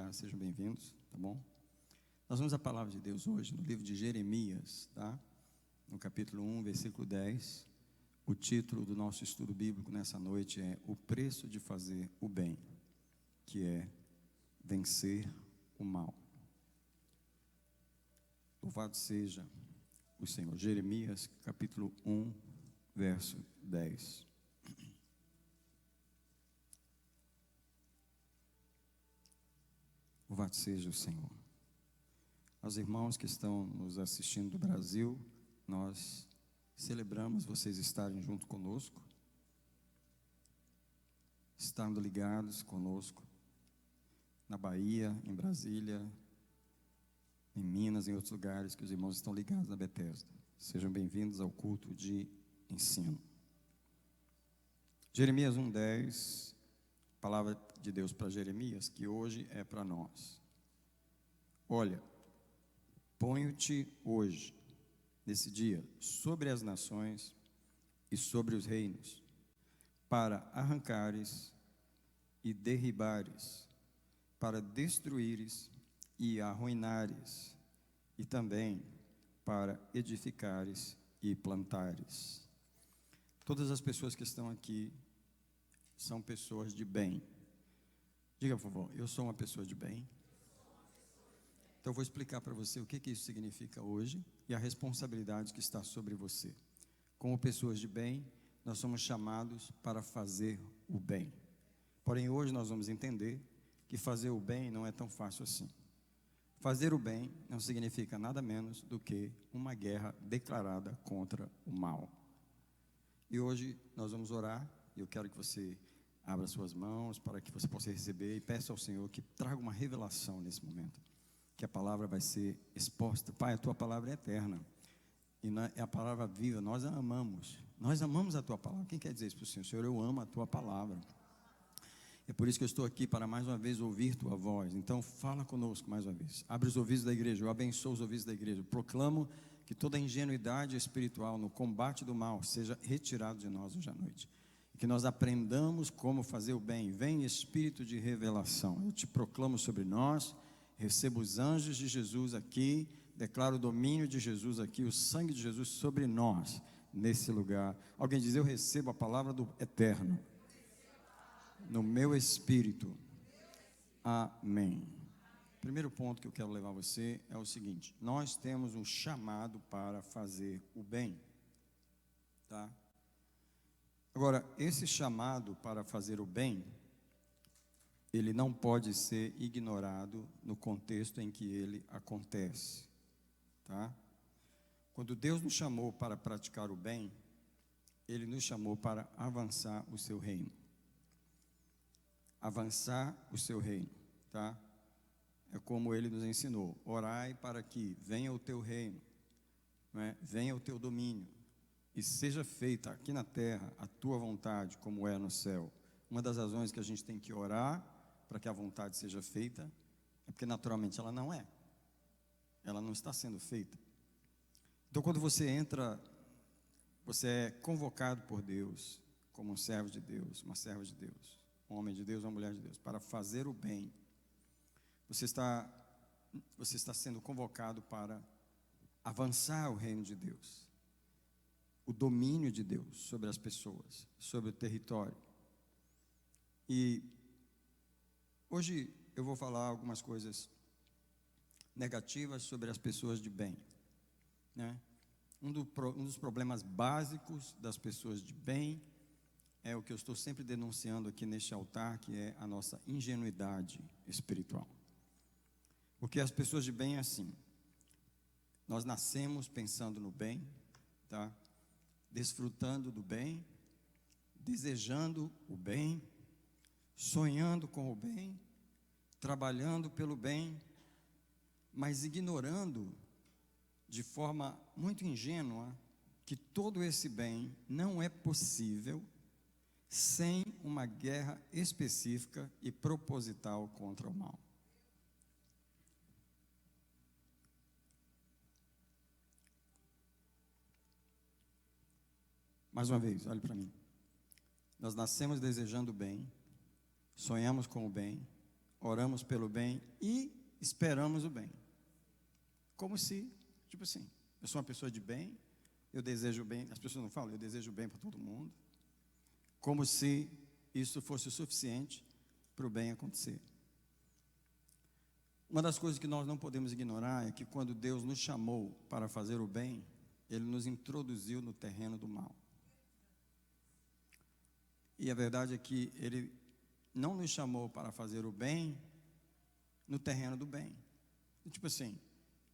chegar, sejam bem-vindos, tá bom? Nós vamos à palavra de Deus hoje no livro de Jeremias, tá? No capítulo 1, versículo 10. O título do nosso estudo bíblico nessa noite é O Preço de Fazer o Bem, que é vencer o mal. Louvado seja o Senhor. Jeremias, capítulo 1, verso 10. Louvado seja o Senhor. Aos irmãos que estão nos assistindo do Brasil, nós celebramos vocês estarem junto conosco, estando ligados conosco na Bahia, em Brasília, em Minas, em outros lugares que os irmãos estão ligados na Bethesda. Sejam bem-vindos ao culto de ensino. Jeremias 1:10, palavra de Deus para Jeremias, que hoje é para nós. Olha, ponho-te hoje, nesse dia, sobre as nações e sobre os reinos, para arrancares e derribares, para destruíres e arruinares, e também para edificares e plantares. Todas as pessoas que estão aqui são pessoas de bem. Diga, por favor, eu sou uma pessoa de bem. Então eu vou explicar para você o que isso significa hoje e a responsabilidade que está sobre você. Como pessoas de bem, nós somos chamados para fazer o bem. Porém, hoje nós vamos entender que fazer o bem não é tão fácil assim. Fazer o bem não significa nada menos do que uma guerra declarada contra o mal. E hoje nós vamos orar, e eu quero que você abra suas mãos para que você possa receber e peça ao Senhor que traga uma revelação nesse momento, que a palavra vai ser exposta. Pai, a tua palavra é eterna, e é a palavra viva, nós amamos a tua palavra. Quem quer dizer isso para o Senhor? Senhor, eu amo a tua palavra. É por isso que eu estou aqui, para mais uma vez ouvir tua voz. Então fala conosco mais uma vez. Abre os ouvidos da igreja, eu abençoo os ouvidos da igreja. Eu proclamo que toda ingenuidade espiritual no combate do mal seja retirado de nós hoje à noite. E que nós aprendamos como fazer o bem. Vem espírito de revelação. Eu te proclamo sobre nós, recebo os anjos de Jesus aqui, declaro o domínio de Jesus aqui, o sangue de Jesus sobre nós, nesse lugar. Alguém diz, eu recebo a palavra do eterno no meu espírito. Amém. Primeiro ponto que eu quero levar você é o seguinte: nós temos um chamado para fazer o bem, tá? Agora, esse chamado para fazer o bem, ele não pode ser ignorado no contexto em que ele acontece, tá? Quando Deus nos chamou para praticar o bem, Ele nos chamou para avançar o seu reino. Avançar o seu reino, tá? É como Ele nos ensinou: orai para que venha o teu reino, né? Venha o teu domínio, e seja feita aqui na terra a tua vontade, como é no céu. Uma das razões que a gente tem que orar para que a vontade seja feita é porque naturalmente ela não é. Ela não está sendo feita. Então, quando você entra, você é convocado por Deus como um servo de Deus, uma serva de Deus, um homem de Deus, uma mulher de Deus, para fazer o bem. Você está sendo convocado para avançar o reino de Deus, o domínio de Deus sobre as pessoas, sobre o território. E hoje eu vou falar algumas coisas negativas sobre as pessoas de bem, né? Um dos problemas básicos das pessoas de bem é o que eu estou sempre denunciando aqui neste altar, que é a nossa ingenuidade espiritual. Porque as pessoas de bem é assim: nós nascemos pensando no bem, tá? Desfrutando do bem, desejando o bem, sonhando com o bem, trabalhando pelo bem, mas ignorando de forma muito ingênua que todo esse bem não é possível sem uma guerra específica e proposital contra o mal. Mais uma vez, olhe para mim. Nós nascemos desejando o bem, sonhamos com o bem, oramos pelo bem e esperamos o bem. Como se, tipo assim, eu sou uma pessoa de bem, eu desejo o bem, as pessoas não falam, eu desejo o bem para todo mundo. Como se isso fosse o suficiente para o bem acontecer. Uma das coisas que nós não podemos ignorar é que quando Deus nos chamou para fazer o bem, Ele nos introduziu no terreno do mal. E a verdade é que Ele não nos chamou para fazer o bem no terreno do bem. Tipo assim,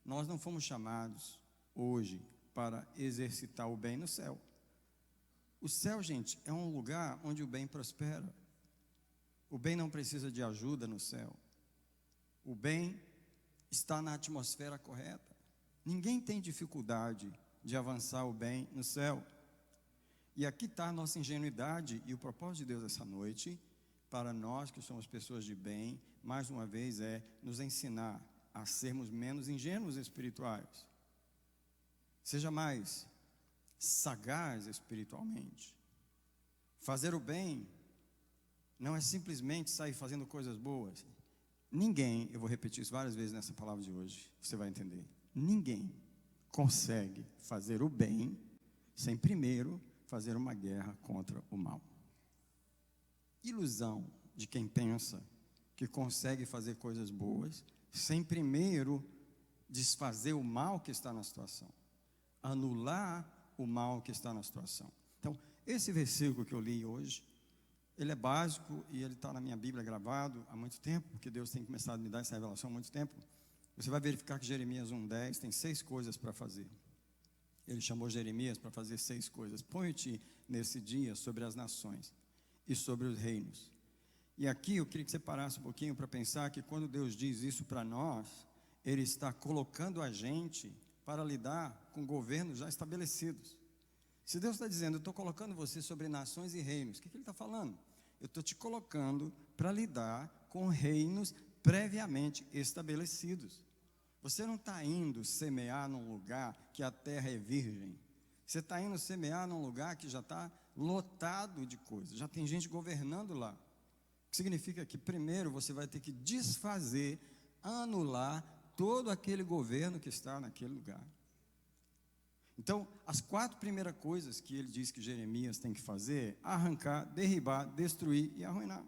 nós não fomos chamados hoje para exercitar o bem no céu. O céu, gente, é um lugar onde o bem prospera. O bem não precisa de ajuda no céu. O bem está na atmosfera correta. Ninguém tem dificuldade de avançar o bem no céu. E aqui está a nossa ingenuidade e o propósito de Deus essa noite, para nós que somos pessoas de bem, mais uma vez é nos ensinar a sermos menos ingênuos espirituais. Seja mais sagaz espiritualmente. Fazer o bem não é simplesmente sair fazendo coisas boas. Ninguém, eu vou repetir isso várias vezes nessa palavra de hoje, você vai entender. Ninguém consegue fazer o bem sem primeiro fazer uma guerra contra o mal. Ilusão de quem pensa que consegue fazer coisas boas sem primeiro desfazer o mal que está na situação, anular o mal que está na situação. Então, esse versículo que eu li hoje, ele é básico e ele está na minha Bíblia gravado há muito tempo, porque Deus tem começado a me dar essa revelação há muito tempo. Você vai verificar que Jeremias 1:10 tem 6 coisas para fazer. Ele chamou Jeremias para fazer 6 coisas. Põe-te nesse dia sobre as nações e sobre os reinos. E aqui eu queria que você parasse um pouquinho para pensar que quando Deus diz isso para nós, Ele está colocando a gente para lidar com governos já estabelecidos. Se Deus está dizendo, eu estou colocando você sobre nações e reinos, o que Ele está falando? Eu estou te colocando para lidar com reinos previamente estabelecidos. Você não está indo semear num lugar que a terra é virgem. Você está indo semear num lugar que já está lotado de coisas, já tem gente governando lá. O que significa que primeiro você vai ter que desfazer, anular todo aquele governo que está naquele lugar. Então, as 4 primeiras coisas que ele diz que Jeremias tem que fazer: arrancar, derribar, destruir e arruinar.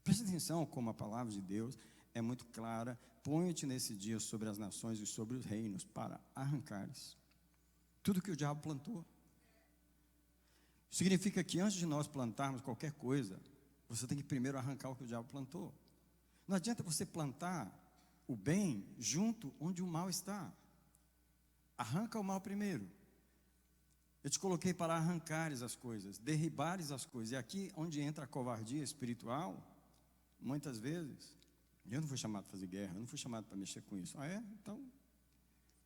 Preste atenção como a palavra de Deus é muito clara. Põe-te nesse dia sobre as nações e sobre os reinos para arrancares tudo que o diabo plantou. Significa que antes de nós plantarmos qualquer coisa, você tem que primeiro arrancar o que o diabo plantou. Não adianta você plantar o bem junto onde o mal está. Arranca o mal primeiro. Eu te coloquei para arrancares as coisas, derribares as coisas. E aqui onde entra a covardia espiritual, muitas vezes, eu não fui chamado para fazer guerra, eu não fui chamado para mexer com isso. Ah, é? Então,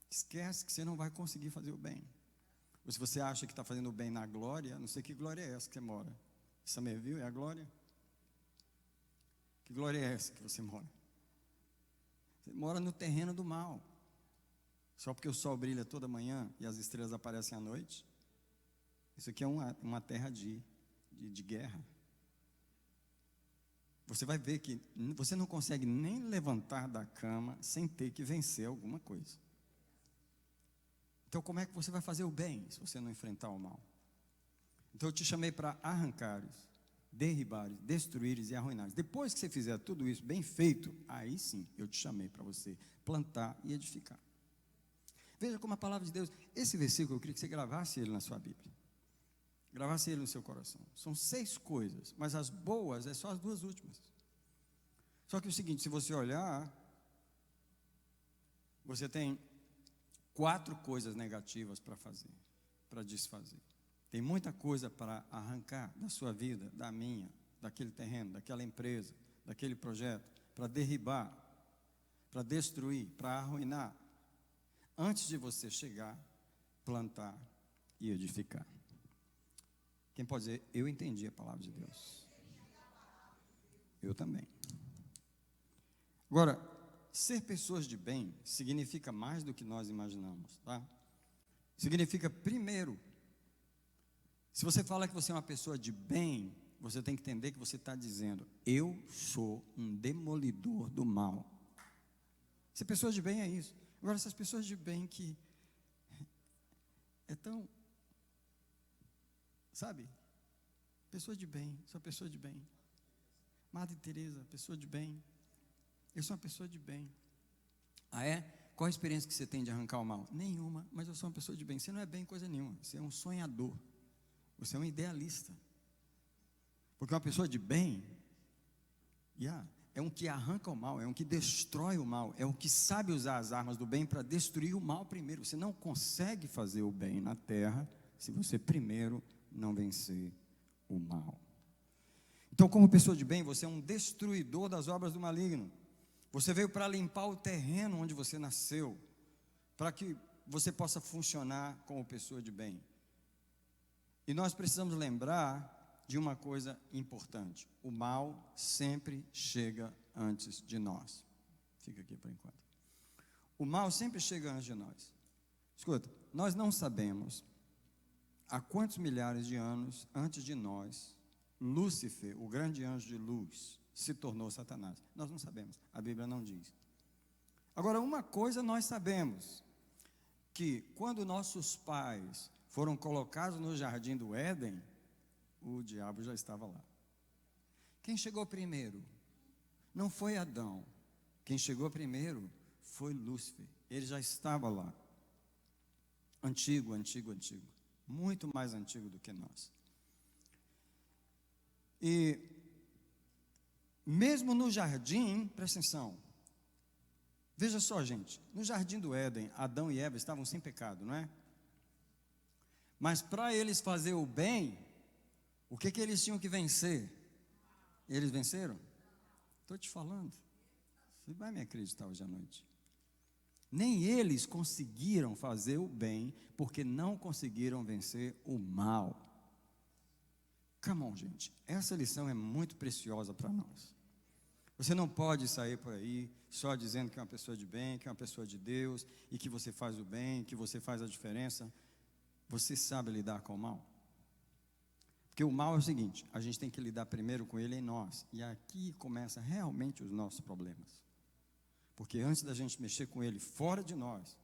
esquece que você não vai conseguir fazer o bem. Ou se você acha que está fazendo o bem na glória, não sei que glória é essa que você mora. Samerville é a glória? Que glória é essa que você mora? Você mora no terreno do mal. Só porque o sol brilha toda manhã e as estrelas aparecem à noite. Isso aqui é uma terra de guerra. Você vai ver que você não consegue nem levantar da cama sem ter que vencer alguma coisa. Então como é que você vai fazer o bem se você não enfrentar o mal? Então eu te chamei para arrancares, derribares, destruires e arruinares. Depois que você fizer tudo isso bem feito, aí sim eu te chamei para você plantar e edificar. Veja como a palavra de Deus, esse versículo eu queria que você gravasse ele na sua Bíblia. Gravasse ele no seu coração. São 6 coisas, mas as boas é só as 2 últimas. Só que é o seguinte, se você olhar, você tem 4 coisas negativas para fazer, para desfazer. Tem muita coisa para arrancar da sua vida, da minha, daquele terreno, daquela empresa, daquele projeto, para derribar, para destruir, para arruinar, antes de você chegar, plantar e edificar. Quem pode dizer, eu entendi a palavra de Deus? Eu também. Agora, ser pessoas de bem significa mais do que nós imaginamos, tá? Significa, primeiro, se você fala que você é uma pessoa de bem, você tem que entender que você está dizendo: eu sou um demolidor do mal. Se pessoas de bem é isso. Agora, essas pessoas de bem que é tão, sabe, pessoas de bem, sou pessoa de bem. Madre Teresa, pessoa de bem. Eu sou uma pessoa de bem. Ah, é? Qual a experiência que você tem de arrancar o mal? Nenhuma, mas eu sou uma pessoa de bem. Você não é bem coisa nenhuma, você é um sonhador, você é um idealista. Porque uma pessoa de bem, é um que arranca o mal, é um que destrói o mal, é um que sabe usar as armas do bem para destruir o mal primeiro. Você não consegue fazer o bem na terra se você primeiro não vencer o mal. Então, como pessoa de bem, você é um destruidor das obras do maligno. Você veio para limpar o terreno onde você nasceu, para que você possa funcionar como pessoa de bem. E nós precisamos lembrar de uma coisa importante: o mal sempre chega antes de nós. Fica aqui por enquanto. O mal sempre chega antes de nós. Escuta, nós não sabemos há quantos milhares de anos antes de nós Lúcifer, o grande anjo de luz, se tornou Satanás. Nós não sabemos, a Bíblia não diz. Agora, uma coisa nós sabemos, que quando nossos pais foram colocados no jardim do Éden, o diabo já estava lá. Quem chegou primeiro? Não foi Adão. Quem chegou primeiro foi Lúcifer. Ele já estava lá. Antigo. Muito mais antigo do que nós. E mesmo no jardim, presta atenção. Veja só, gente. No jardim do Éden, Adão e Eva estavam sem pecado, não é? Mas para eles fazer o bem, o que eles tinham que vencer? Eles venceram? Estou te falando. Você vai me acreditar hoje à noite. Nem eles conseguiram fazer o bem, porque não conseguiram vencer o mal. Come on, gente. Essa lição é muito preciosa para nós. Você não pode sair por aí só dizendo que é uma pessoa de bem, que é uma pessoa de Deus, e que você faz o bem, que você faz a diferença. Você sabe lidar com o mal? Porque o mal é o seguinte: a gente tem que lidar primeiro com ele em nós. E aqui começa realmente os nossos problemas. Porque antes da gente mexer com ele fora de nós,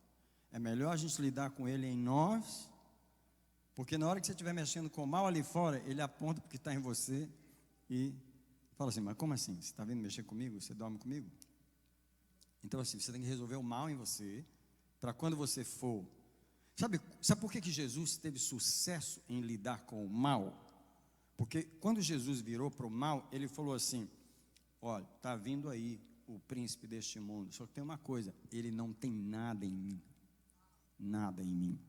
é melhor a gente lidar com ele em nós. Porque na hora que você estiver mexendo com o mal ali fora, ele aponta para o que está em você e fala assim: mas como assim? Você está vindo mexer comigo? Você dorme comigo? Então assim, você tem que resolver o mal em você, para quando você for... Sabe por que Jesus teve sucesso em lidar com o mal? Porque quando Jesus virou para o mal, ele falou assim: olha, está vindo aí o príncipe deste mundo, só que tem uma coisa, ele não tem nada em mim. Nada em mim.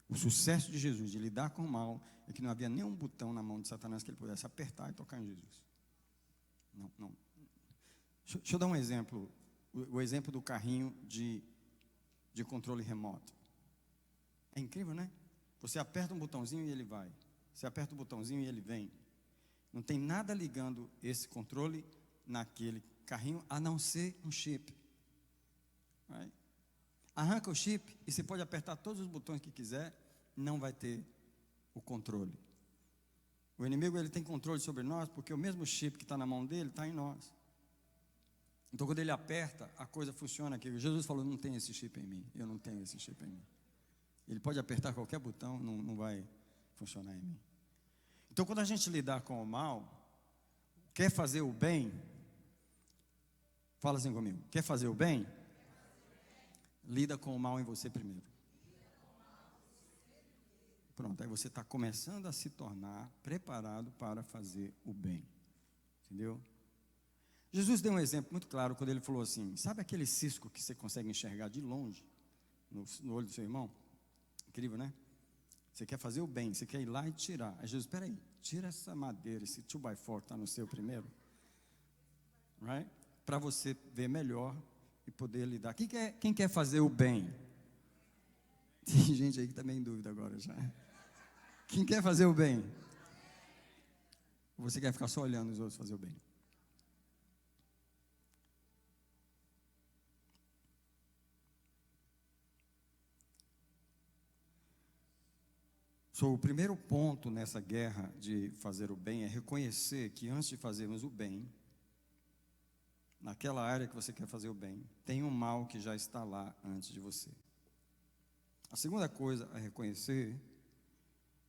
O sucesso de Jesus de lidar com o mal é que não havia nenhum botão na mão de Satanás que ele pudesse apertar e tocar em Jesus. Não. Deixa eu dar um exemplo. O exemplo do carrinho de controle remoto. É incrível, né? Você aperta um botãozinho e ele vai. Você aperta o botãozinho e ele vem. Não tem nada ligando esse controle naquele carrinho, a não ser um chip. Right? Arranca o chip e você pode apertar todos os botões que quiser, não vai ter o controle. O inimigo, ele tem controle sobre nós, porque o mesmo chip que está na mão dele está em nós. Então quando ele aperta, a coisa funciona aqui. Jesus falou: não tem esse chip em mim, eu não tenho esse chip em mim. Ele pode apertar qualquer botão, não vai funcionar em mim. Então quando a gente lidar com o mal, quer fazer o bem, fala assim comigo: quer fazer o bem? Lida com o mal em você primeiro. Pronto, aí você está começando a se tornar preparado para fazer o bem. Entendeu? Jesus deu um exemplo muito claro quando ele falou assim: sabe aquele cisco que você consegue enxergar de longe no olho do seu irmão? Incrível, né? Você quer fazer o bem, você quer ir lá e tirar. Aí Jesus: espera aí, tira essa madeira, esse 2x4 que está no seu primeiro, right? Para você ver melhor e poder lidar. Quem quer fazer o bem? Tem gente aí que está meio em dúvida agora já. Quem quer fazer o bem? Ou você quer ficar só olhando os outros fazer o bem? O primeiro ponto nessa guerra de fazer o bem é reconhecer que antes de fazermos o bem, naquela área que você quer fazer o bem, tem um mal que já está lá antes de você. A segunda coisa a reconhecer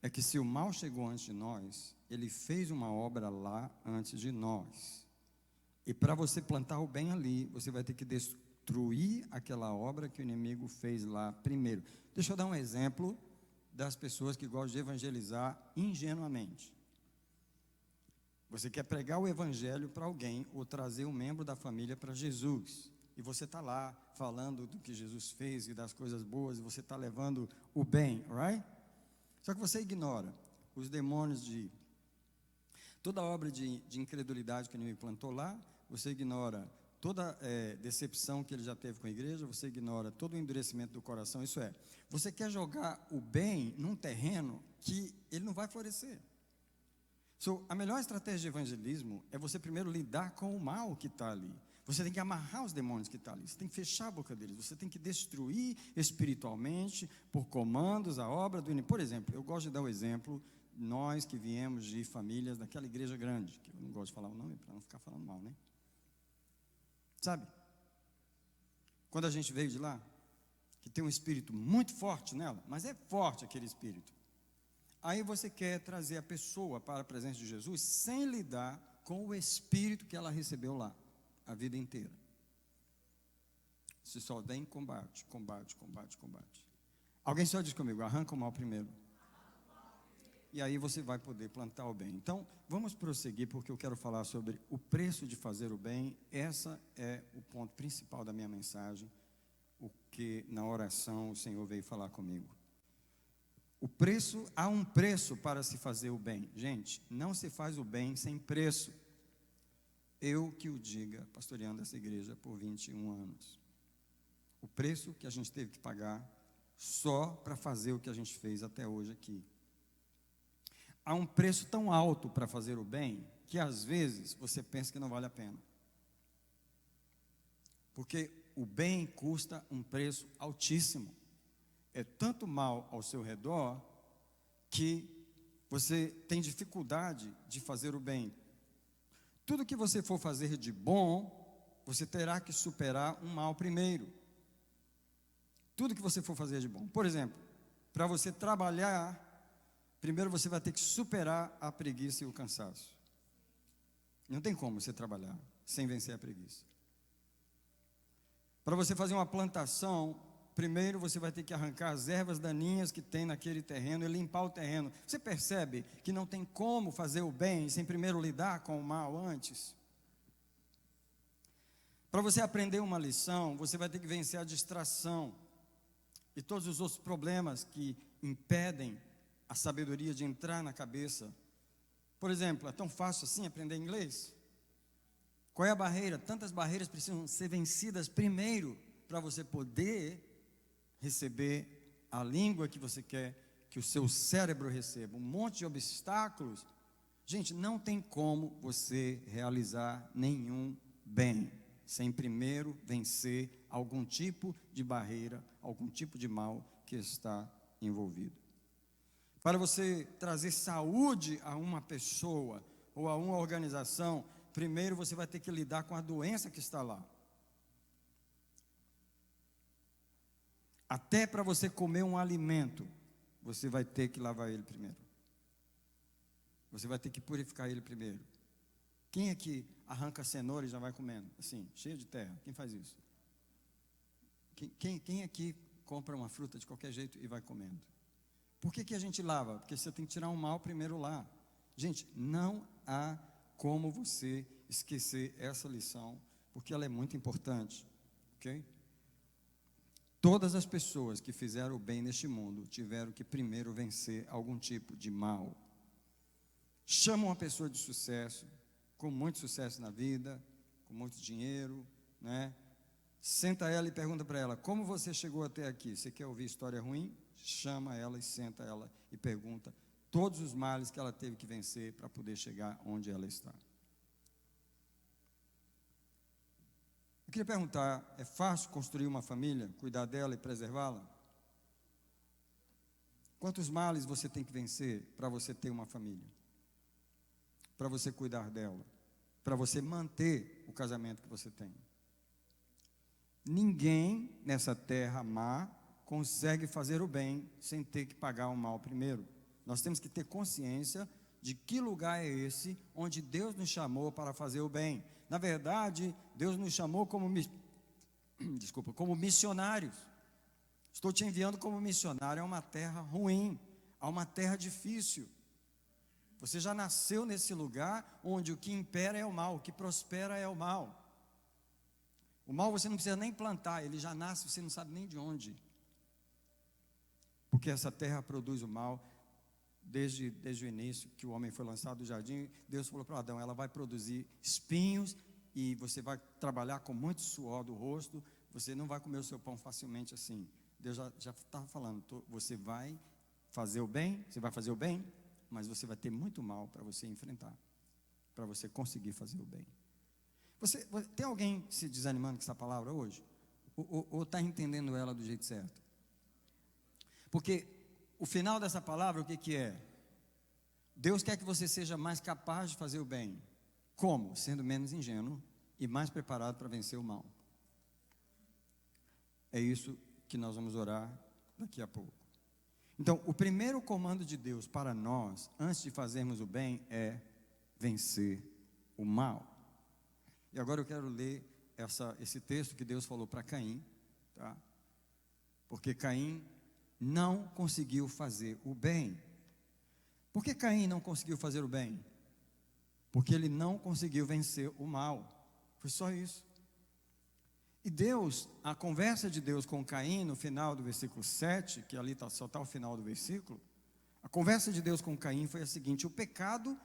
é que se o mal chegou antes de nós, ele fez uma obra lá antes de nós. E para você plantar o bem ali, você vai ter que destruir aquela obra que o inimigo fez lá primeiro. Deixa eu dar um exemplo das pessoas que gostam de evangelizar ingenuamente. Você quer pregar o evangelho para alguém ou trazer um membro da família para Jesus. E você está lá falando do que Jesus fez e das coisas boas, e você está levando o bem, right? Só que você ignora os demônios de toda a obra de incredulidade que o inimigo plantou lá, você ignora toda decepção que ele já teve com a igreja, você ignora todo o endurecimento do coração, isso é, você quer jogar o bem num terreno que ele não vai florescer. A melhor estratégia de evangelismo é você primeiro lidar com o mal que está ali. Você tem que amarrar os demônios que estão ali, você tem que fechar a boca deles, você tem que destruir espiritualmente, por comandos, a obra do inimigo. Por exemplo, eu gosto de dar o exemplo, nós que viemos de famílias daquela igreja grande, que eu não gosto de falar o nome para não ficar falando mal, né? Sabe? Quando a gente veio de lá, que tem um espírito muito forte nela, mas é forte aquele espírito. Aí você quer trazer a pessoa para a presença de Jesus sem lidar com o espírito que ela recebeu lá, a vida inteira. Você só vem combate. Alguém só diz comigo, arranca o mal primeiro. E aí você vai poder plantar o bem. Então, vamos prosseguir, porque eu quero falar sobre o preço de fazer o bem. Essa é o ponto principal da minha mensagem, o que na oração o Senhor veio falar comigo. Há um preço para se fazer o bem. Gente, não se faz o bem sem preço. Eu que o diga, pastoreando essa igreja por 21 anos. O preço que a gente teve que pagar só para fazer o que a gente fez até hoje aqui. Há um preço tão alto para fazer o bem, que às vezes você pensa que não vale a pena. Porque o bem custa um preço altíssimo. É tanto mal ao seu redor, que você tem dificuldade de fazer o bem. Tudo que você for fazer de bom, você terá que superar um mal primeiro. Tudo que você for fazer de bom. Por exemplo, para você trabalhar, primeiro você vai ter que superar a preguiça e o cansaço. Não tem como você trabalhar sem vencer a preguiça. Para você fazer uma plantação, primeiro você vai ter que arrancar as ervas daninhas que tem naquele terreno e limpar o terreno. Você percebe que não tem como fazer o bem sem primeiro lidar com o mal antes? Para você aprender uma lição, você vai ter que vencer a distração e todos os outros problemas que impedem a sabedoria de entrar na cabeça. Por exemplo, é tão fácil assim aprender inglês? Qual é a barreira? Tantas barreiras precisam ser vencidas primeiro para você poder receber a língua que você quer que o seu cérebro receba. Um monte de obstáculos. Gente, não tem como você realizar nenhum bem sem primeiro vencer algum tipo de barreira, algum tipo de mal que está envolvido. Para você trazer saúde a uma pessoa ou a uma organização, primeiro você vai ter que lidar com a doença que está lá. Até para você comer um alimento, você vai ter que lavar ele primeiro. Você vai ter que purificar ele primeiro. Quem é que arranca cenoura e já vai comendo? Assim, cheio de terra. Quem faz isso? Quem aqui compra uma fruta de qualquer jeito e vai comendo? Por que a gente lava? Porque você tem que tirar um mal primeiro lá. Gente, não há como você esquecer essa lição, porque ela é muito importante. Ok? Todas as pessoas que fizeram o bem neste mundo tiveram que primeiro vencer algum tipo de mal. Chama uma pessoa de sucesso, com muito sucesso na vida, com muito dinheiro, né? Senta ela e pergunta para ela, como você chegou até aqui? Você quer ouvir história ruim? Chama ela e senta ela e pergunta todos os males que ela teve que vencer para poder chegar onde ela está. Eu queria perguntar, é fácil construir uma família, cuidar dela e preservá-la? Quantos males você tem que vencer para você ter uma família? Para você cuidar dela? Para você manter o casamento que você tem? Ninguém nessa terra má consegue fazer o bem sem ter que pagar o mal primeiro. Nós temos que ter consciência de que lugar é esse onde Deus nos chamou para fazer o bem. Na verdade, Deus nos chamou como missionários. Estou te enviando como missionário a uma terra ruim, a uma terra difícil. Você já nasceu nesse lugar onde o que impera é o mal, o que prospera é o mal. O mal você não precisa nem plantar, ele já nasce, você não sabe nem de onde. Porque essa terra produz o mal. Desde o início que o homem foi lançado do jardim, Deus falou para Adão, ela vai produzir espinhos e você vai trabalhar com muito suor do rosto, você não vai comer o seu pão facilmente assim. Deus já estava falando, você vai fazer o bem, mas você vai ter muito mal para você enfrentar, para você conseguir fazer o bem. Tem alguém se desanimando com essa palavra hoje? Ou está entendendo ela do jeito certo? Porque o final dessa palavra, o que é? Deus quer que você seja mais capaz de fazer o bem. Como? Sendo menos ingênuo e mais preparado para vencer o mal. É isso que nós vamos orar daqui a pouco. Então, o primeiro comando de Deus para nós, antes de fazermos o bem, é vencer o mal. E agora eu quero ler esse texto que Deus falou para Caim, tá? Porque Caim não conseguiu fazer o bem. Por que Caim não conseguiu fazer o bem? Porque ele não conseguiu vencer o mal. Foi só isso. E Deus, a conversa de Deus com Caim no final do versículo 7, que ali só está o final do versículo, a conversa de Deus com Caim foi a seguinte: o pecado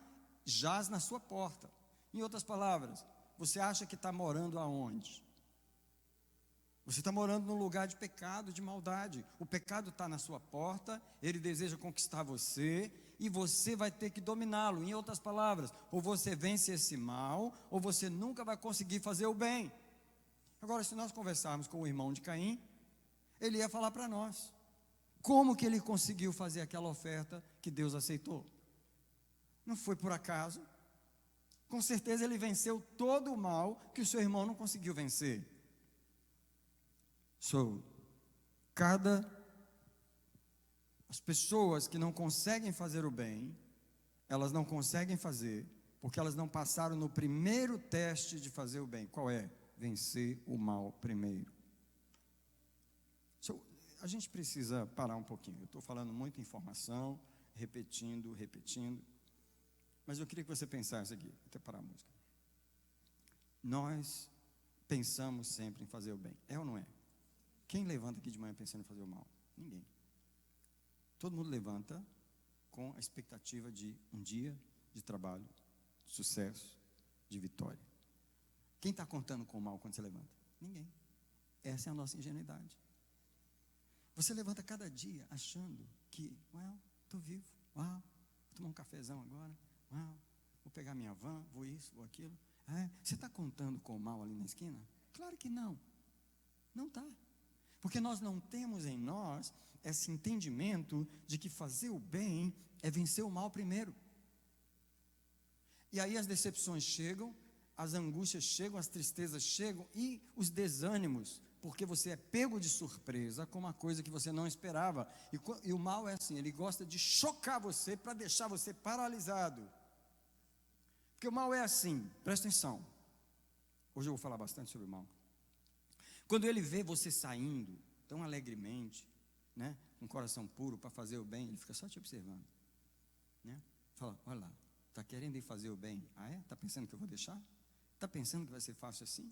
jaz na sua porta. Em outras palavras, você acha que está morando aonde? Você está morando num lugar de pecado, de maldade. O pecado está na sua porta, ele deseja conquistar você, e você vai ter que dominá-lo. Em outras palavras, ou você vence esse mal, ou você nunca vai conseguir fazer o bem. Agora, se nós conversarmos com o irmão de Caim, ele ia falar para nós como que ele conseguiu fazer aquela oferta que Deus aceitou. Não foi por acaso. Com certeza ele venceu todo o mal que o seu irmão não conseguiu vencer. As pessoas que não conseguem fazer o bem, elas não conseguem fazer, porque elas não passaram no primeiro teste de fazer o bem. Qual é? Vencer o mal primeiro. A gente precisa parar um pouquinho. Eu estou falando muita informação, repetindo, mas eu queria que você pensasse aqui, até parar a música. Nós pensamos sempre em fazer o bem, é ou não é? Quem levanta aqui de manhã pensando em fazer o mal? Ninguém. Todo mundo levanta com a expectativa de um dia de trabalho, de sucesso, de vitória. Quem está contando com o mal quando você levanta? Ninguém. Essa é a nossa ingenuidade. Você levanta cada dia achando que, estou vivo, vou tomar um cafezão agora, vou pegar minha van, vou isso, vou aquilo. Você está contando com o mal ali na esquina? Claro que não. Não está. Porque nós não temos em nós esse entendimento de que fazer o bem é vencer o mal primeiro. E aí as decepções chegam, as angústias chegam, as tristezas chegam e os desânimos, porque você é pego de surpresa com uma coisa que você não esperava. E o mal é assim, ele gosta de chocar você para deixar você paralisado. Porque o mal é assim, presta atenção. Hoje eu vou falar bastante sobre o mal. Quando ele vê você saindo tão alegremente, né, com um coração puro para fazer o bem, ele fica só te observando, né? Fala, olha lá, está querendo ir fazer o bem? Está pensando que eu vou deixar? Está pensando que vai ser fácil assim?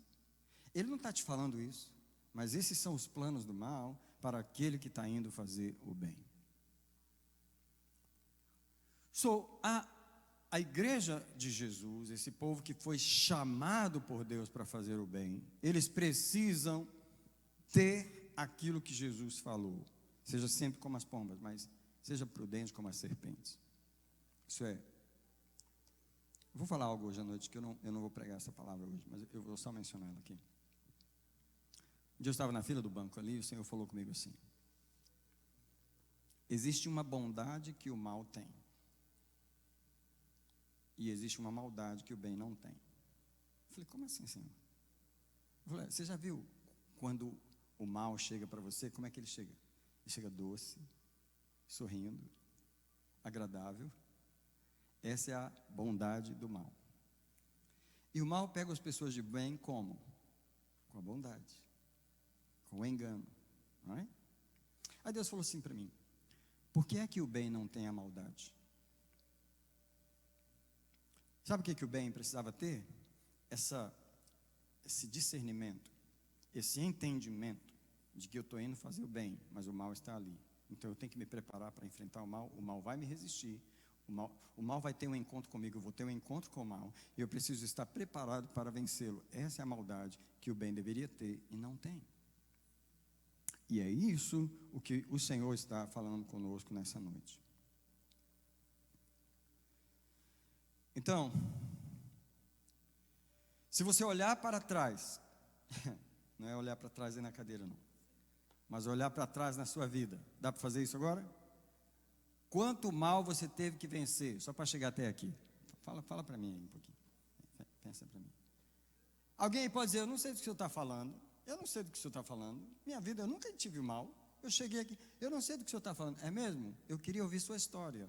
Ele não está te falando isso, mas esses são os planos do mal para aquele que está indo fazer o bem. A igreja de Jesus, esse povo que foi chamado por Deus para fazer o bem, eles precisam ter aquilo que Jesus falou. Seja sempre como as pombas, mas seja prudente como as serpentes. Isso é. Eu vou falar algo hoje à noite, que eu não vou pregar essa palavra hoje, mas eu vou só mencionar ela aqui. Um dia eu estava na fila do banco ali, e o Senhor falou comigo assim: Existe uma bondade que o mal tem. E existe uma maldade que o bem não tem. Eu falei, como assim, Senhor? Eu falei, você já viu quando o mal chega para você, como é que ele chega? Ele chega doce, sorrindo, agradável. Essa é a bondade do mal. E o mal pega as pessoas de bem como? Com a bondade, com o engano, não é? Aí Deus falou assim para mim, por que é que o bem não tem a maldade? Sabe o que o bem precisava ter? Esse discernimento, esse entendimento de que eu estou indo fazer o bem, mas o mal está ali. Então eu tenho que me preparar para enfrentar o mal vai me resistir, o mal vai ter um encontro comigo, eu vou ter um encontro com o mal, e eu preciso estar preparado para vencê-lo. Essa é a maldade que o bem deveria ter e não tem. E é isso o que o Senhor está falando conosco nessa noite. Então, se você olhar para trás, não é olhar para trás aí na cadeira não, mas olhar para trás na sua vida, dá para fazer isso agora? Quanto mal você teve que vencer, só para chegar até aqui? Fala para mim aí um pouquinho, pensa para mim. Alguém pode dizer, eu não sei do que o senhor está falando, eu não sei do que o senhor está falando, minha vida eu nunca tive mal, eu cheguei aqui, eu não sei do que o senhor está falando, é mesmo? Eu queria ouvir sua história.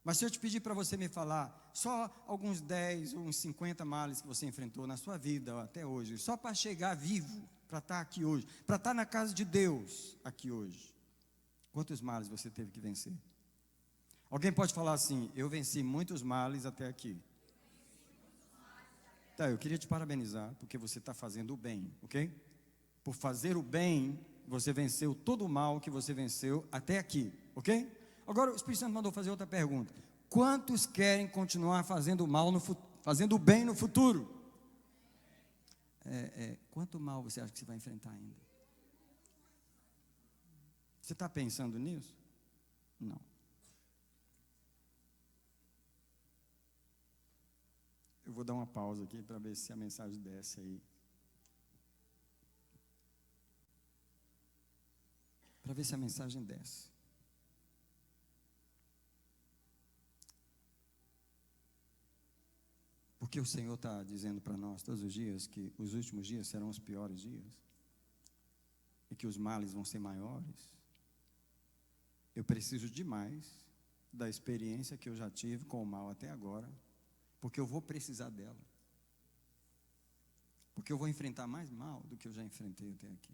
Mas se eu te pedir para você me falar só alguns 10 ou uns 50 males que você enfrentou na sua vida até hoje, só para chegar vivo, para estar aqui hoje, para estar na casa de Deus aqui hoje, quantos males você teve que vencer? Alguém pode falar assim, eu venci muitos males até aqui. Tá, eu queria te parabenizar, porque você está fazendo o bem, ok? Por fazer o bem, você venceu todo o mal que você venceu até aqui, ok? Agora o Espírito Santo mandou fazer outra pergunta. Quantos querem continuar fazendo fazendo o bem no futuro? Quanto mal você acha que você vai enfrentar ainda? Você está pensando nisso? Não. Eu vou dar uma pausa aqui para ver se a mensagem desce aí. Para ver se a mensagem desce. Porque o Senhor está dizendo para nós todos os dias que os últimos dias serão os piores dias. E que os males vão ser maiores. Eu preciso demais da experiência que eu já tive com o mal até agora. Porque eu vou precisar dela. Porque eu vou enfrentar mais mal do que eu já enfrentei até aqui.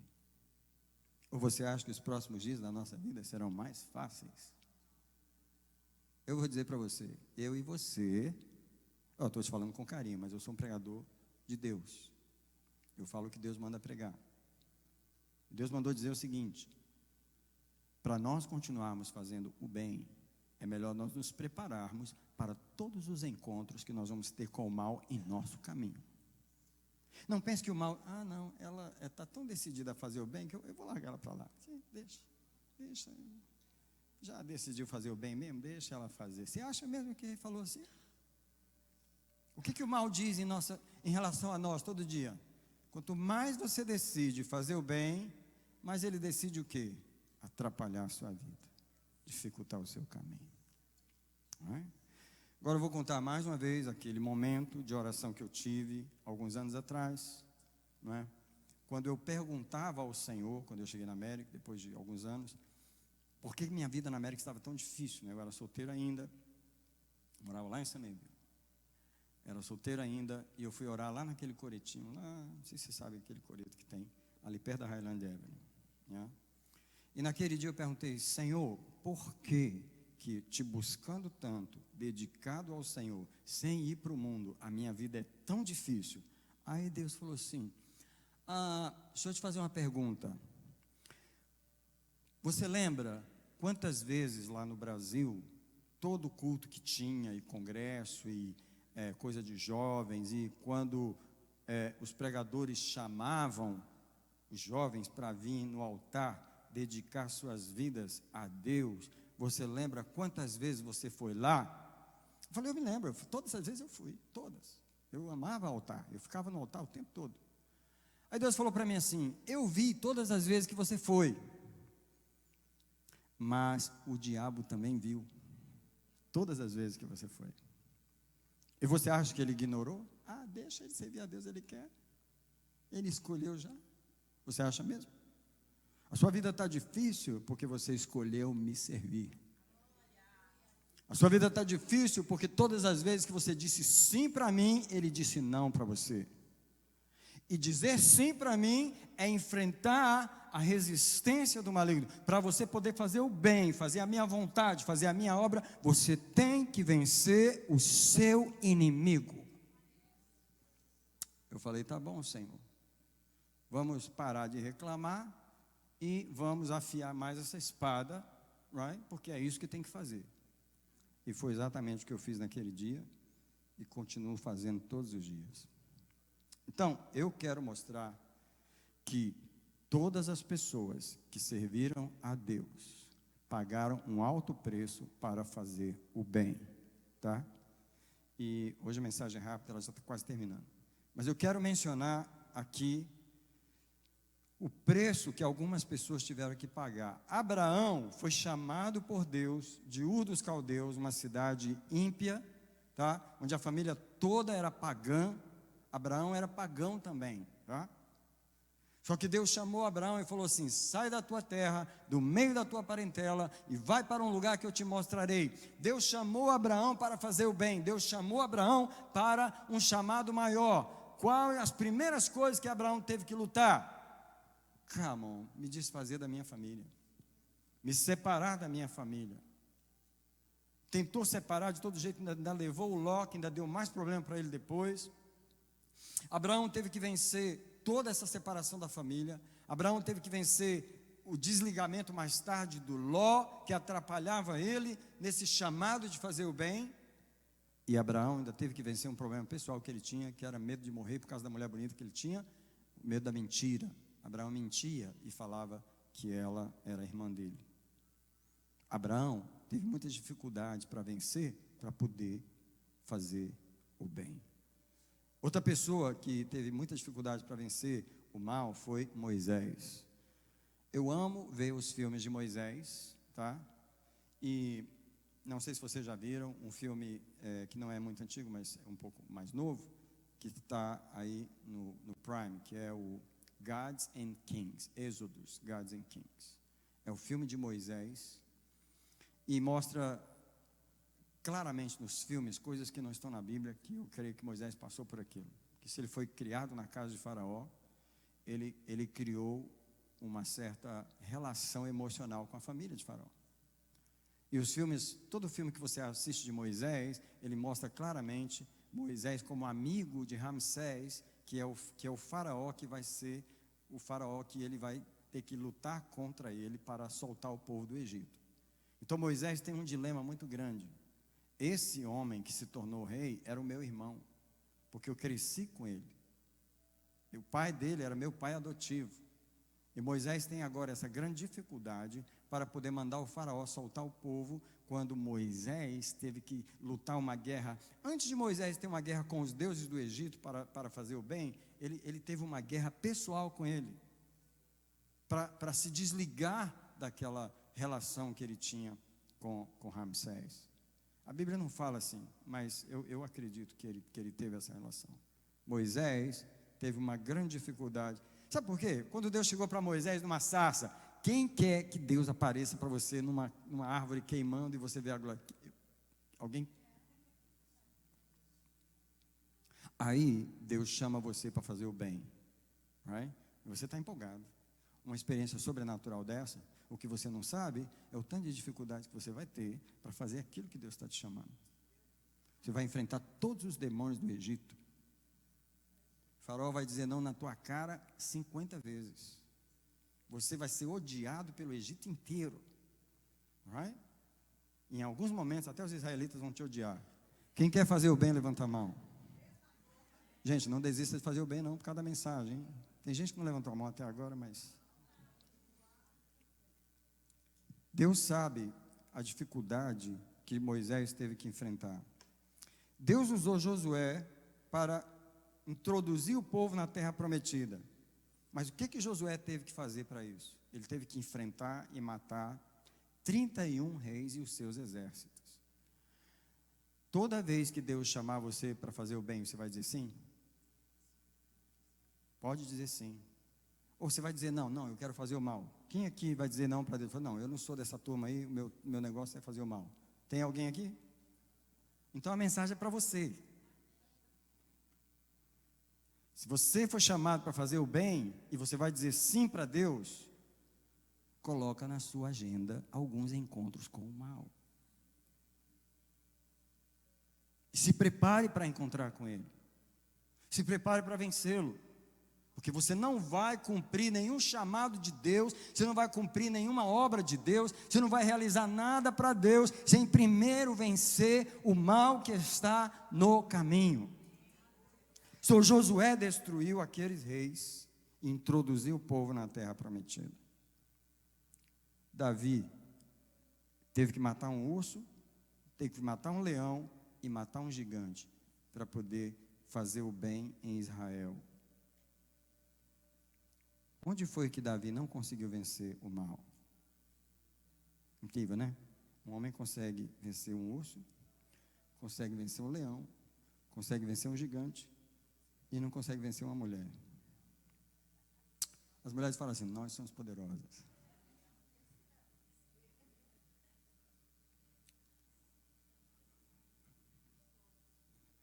Ou você acha que os próximos dias da nossa vida serão mais fáceis? Eu vou dizer para você, eu e você... Eu estou te falando com carinho, mas eu sou um pregador de Deus. Eu falo o que Deus manda pregar. Deus mandou dizer o seguinte: para nós continuarmos fazendo o bem, é melhor nós nos prepararmos para todos os encontros que nós vamos ter com o mal em nosso caminho. Não pense que o mal, não, ela está tão decidida a fazer o bem que eu vou largar ela para lá. Sim, deixa. Já decidiu fazer o bem mesmo? Deixa ela fazer. Você acha mesmo que ele falou assim? O que o mal diz em relação a nós todo dia? Quanto mais você decide fazer o bem, mais ele decide o quê? Atrapalhar a sua vida, dificultar o seu caminho. Não é? Agora eu vou contar mais uma vez aquele momento de oração que eu tive alguns anos atrás, não é? Quando eu perguntava ao Senhor, quando eu cheguei na América, depois de alguns anos, por que minha vida na América estava tão difícil, né? Eu era solteiro ainda, morava lá em Samemville. Era solteiro ainda, e eu fui orar lá naquele coretinho, lá, não sei se você sabe aquele coreto que tem, ali perto da Highland Avenue, né? E naquele dia eu perguntei, Senhor, por que te buscando tanto, dedicado ao Senhor, sem ir para o mundo, a minha vida é tão difícil? Aí Deus falou assim, deixa eu te fazer uma pergunta, você lembra quantas vezes lá no Brasil, todo culto que tinha, e congresso, e coisa de jovens, e quando os pregadores chamavam os jovens para vir no altar, dedicar suas vidas a Deus, você lembra quantas vezes você foi lá? Eu falei, eu me lembro, todas as vezes eu fui, todas. Eu amava altar, eu ficava no altar o tempo todo. Aí Deus falou para mim assim, eu vi todas as vezes que você foi, Mas o diabo também viu todas as vezes que você foi. E você acha que ele ignorou? Ah, deixa ele servir a Deus, ele quer. Ele escolheu já. Você acha mesmo? A sua vida está difícil porque você escolheu me servir. A sua vida está difícil porque todas as vezes que você disse sim para mim, ele disse não para você. E dizer sim para mim é enfrentar a resistência do maligno. Para você poder fazer o bem, fazer a minha vontade, fazer a minha obra, você tem que vencer o seu inimigo. Eu falei, tá bom, Senhor. Vamos parar de reclamar e vamos afiar mais essa espada, right? Porque é isso que tem que fazer. E foi exatamente o que eu fiz naquele dia e continuo fazendo todos os dias. Então, eu quero mostrar que todas as pessoas que serviram a Deus pagaram um alto preço para fazer o bem, tá? E hoje a mensagem é rápida, ela já está quase terminando. Mas eu quero mencionar aqui o preço que algumas pessoas tiveram que pagar. Abraão foi chamado por Deus de Ur dos Caldeus, uma cidade ímpia, tá? Onde a família toda era pagã. Abraão era pagão também, tá? Só que Deus chamou Abraão e falou assim: sai da tua terra, do meio da tua parentela e vai para um lugar que eu te mostrarei. Deus chamou Abraão para fazer o bem. Deus chamou Abraão para um chamado maior. Quais as primeiras coisas que Abraão teve que lutar? Come on, me desfazer da minha família, me separar da minha família. Tentou separar de todo jeito, ainda levou o Ló, que ainda deu mais problema para ele depois. Abraão teve que vencer toda essa separação da família. Abraão teve que vencer o desligamento mais tarde do Ló, que atrapalhava ele nesse chamado de fazer o bem. E Abraão ainda teve que vencer um problema pessoal que ele tinha, que era medo de morrer por causa da mulher bonita que ele tinha, medo da mentira. Abraão mentia e falava que ela era irmã dele. Abraão teve muitas dificuldades para vencer, para poder fazer o bem. Outra pessoa que teve muitas dificuldades para vencer o mal foi Moisés. Eu amo ver os filmes de Moisés, tá? E não sei se vocês já viram um filme que não é muito antigo, mas é um pouco mais novo, que está aí no Prime, que é o Gods and Kings, Êxodos, Gods and Kings. É o filme de Moisés e mostra claramente nos filmes coisas que não estão na Bíblia, que eu creio que Moisés passou por aquilo. Que se ele foi criado na casa de Faraó, ele criou uma certa relação emocional com a família de Faraó. E os filmes, todo filme que você assiste de Moisés, ele mostra claramente Moisés como amigo de Ramsés, que é o faraó que vai ser o faraó que ele vai ter que lutar contra ele para soltar o povo do Egito. Então Moisés tem um dilema muito grande. Esse homem que se tornou rei era o meu irmão, porque eu cresci com ele. E o pai dele era meu pai adotivo. E Moisés tem agora essa grande dificuldade para poder mandar o faraó soltar o povo, quando Moisés teve que lutar uma guerra. Antes de Moisés ter uma guerra com os deuses do Egito para fazer o bem, ele teve uma guerra pessoal com ele, para se desligar daquela relação que ele tinha com Ramsés. A Bíblia não fala assim, mas eu acredito que ele teve essa relação. Moisés teve uma grande dificuldade. Sabe por quê? Quando Deus chegou para Moisés numa sarça, quem quer que Deus apareça para você numa árvore queimando e você vê a glória? Alguém? Aí Deus chama você para fazer o bem, right? E você está empolgado. Uma experiência sobrenatural dessa, o que você não sabe é o tanto de dificuldade que você vai ter para fazer aquilo que Deus está te chamando. Você vai enfrentar todos os demônios do Egito. O faraó vai dizer não na tua cara 50 vezes. Você vai ser odiado pelo Egito inteiro, right? Em alguns momentos até os israelitas vão te odiar. Quem quer fazer o bem, levanta a mão. Gente, não desista de fazer o bem não, por causa da mensagem, hein? Tem gente que não levantou a mão até agora, mas Deus sabe a dificuldade que Moisés teve que enfrentar. Deus usou Josué para introduzir o povo na terra prometida. Mas o que Josué teve que fazer para isso? Ele teve que enfrentar e matar 31 reis e os seus exércitos. Toda vez que Deus chamar você para fazer o bem, você vai dizer sim? Pode dizer sim. Ou você vai dizer, não, eu quero fazer o mal. Quem aqui vai dizer não para Deus? Não, eu não sou dessa turma aí, o meu negócio é fazer o mal. Tem alguém aqui? Então a mensagem é para você. Se você for chamado para fazer o bem, e você vai dizer sim para Deus, coloca na sua agenda alguns encontros com o mal. E se prepare para encontrar com ele. Se prepare para vencê-lo. Porque você não vai cumprir nenhum chamado de Deus, você não vai cumprir nenhuma obra de Deus, você não vai realizar nada para Deus, sem primeiro vencer o mal que está no caminho. O Senhor Josué destruiu aqueles reis e introduziu o povo na terra prometida. Davi teve que matar um urso, teve que matar um leão e matar um gigante para poder fazer o bem em Israel. Onde foi que Davi não conseguiu vencer o mal? Incrível, né? Um homem consegue vencer um urso, consegue vencer um leão, consegue vencer um gigante e não consegue vencer uma mulher. As mulheres falam assim, nós somos poderosas.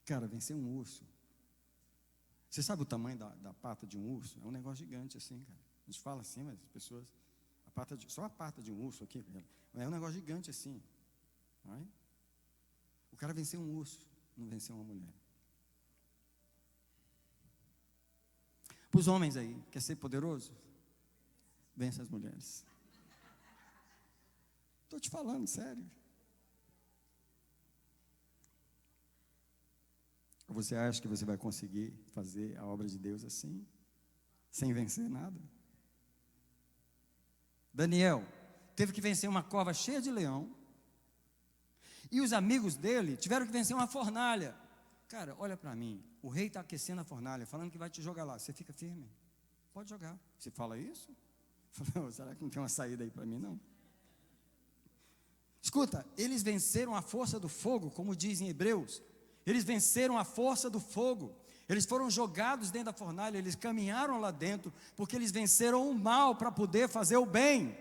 Cara, vencer um urso. Você sabe o tamanho da pata de um urso? É um negócio gigante assim, cara. A gente fala assim, mas as pessoas... só a pata de um urso aqui, cara, é um negócio gigante assim. Não é? O cara venceu um urso, não venceu uma mulher. Para os homens aí, quer ser poderoso? Vence as mulheres. Estou te falando, sério. Você acha que você vai conseguir fazer a obra de Deus assim, sem vencer nada? Daniel teve que vencer uma cova cheia de leão, e os amigos dele tiveram que vencer uma fornalha. Cara, olha para mim, o rei está aquecendo a fornalha, falando que vai te jogar lá, você fica firme? Pode jogar. Você fala isso? Será que não tem uma saída aí para mim, não? Escuta, eles venceram a força do fogo, como diz em Hebreus. Eles venceram a força do fogo. Eles foram jogados dentro da fornalha, eles caminharam lá dentro, porque eles venceram o mal para poder fazer o bem.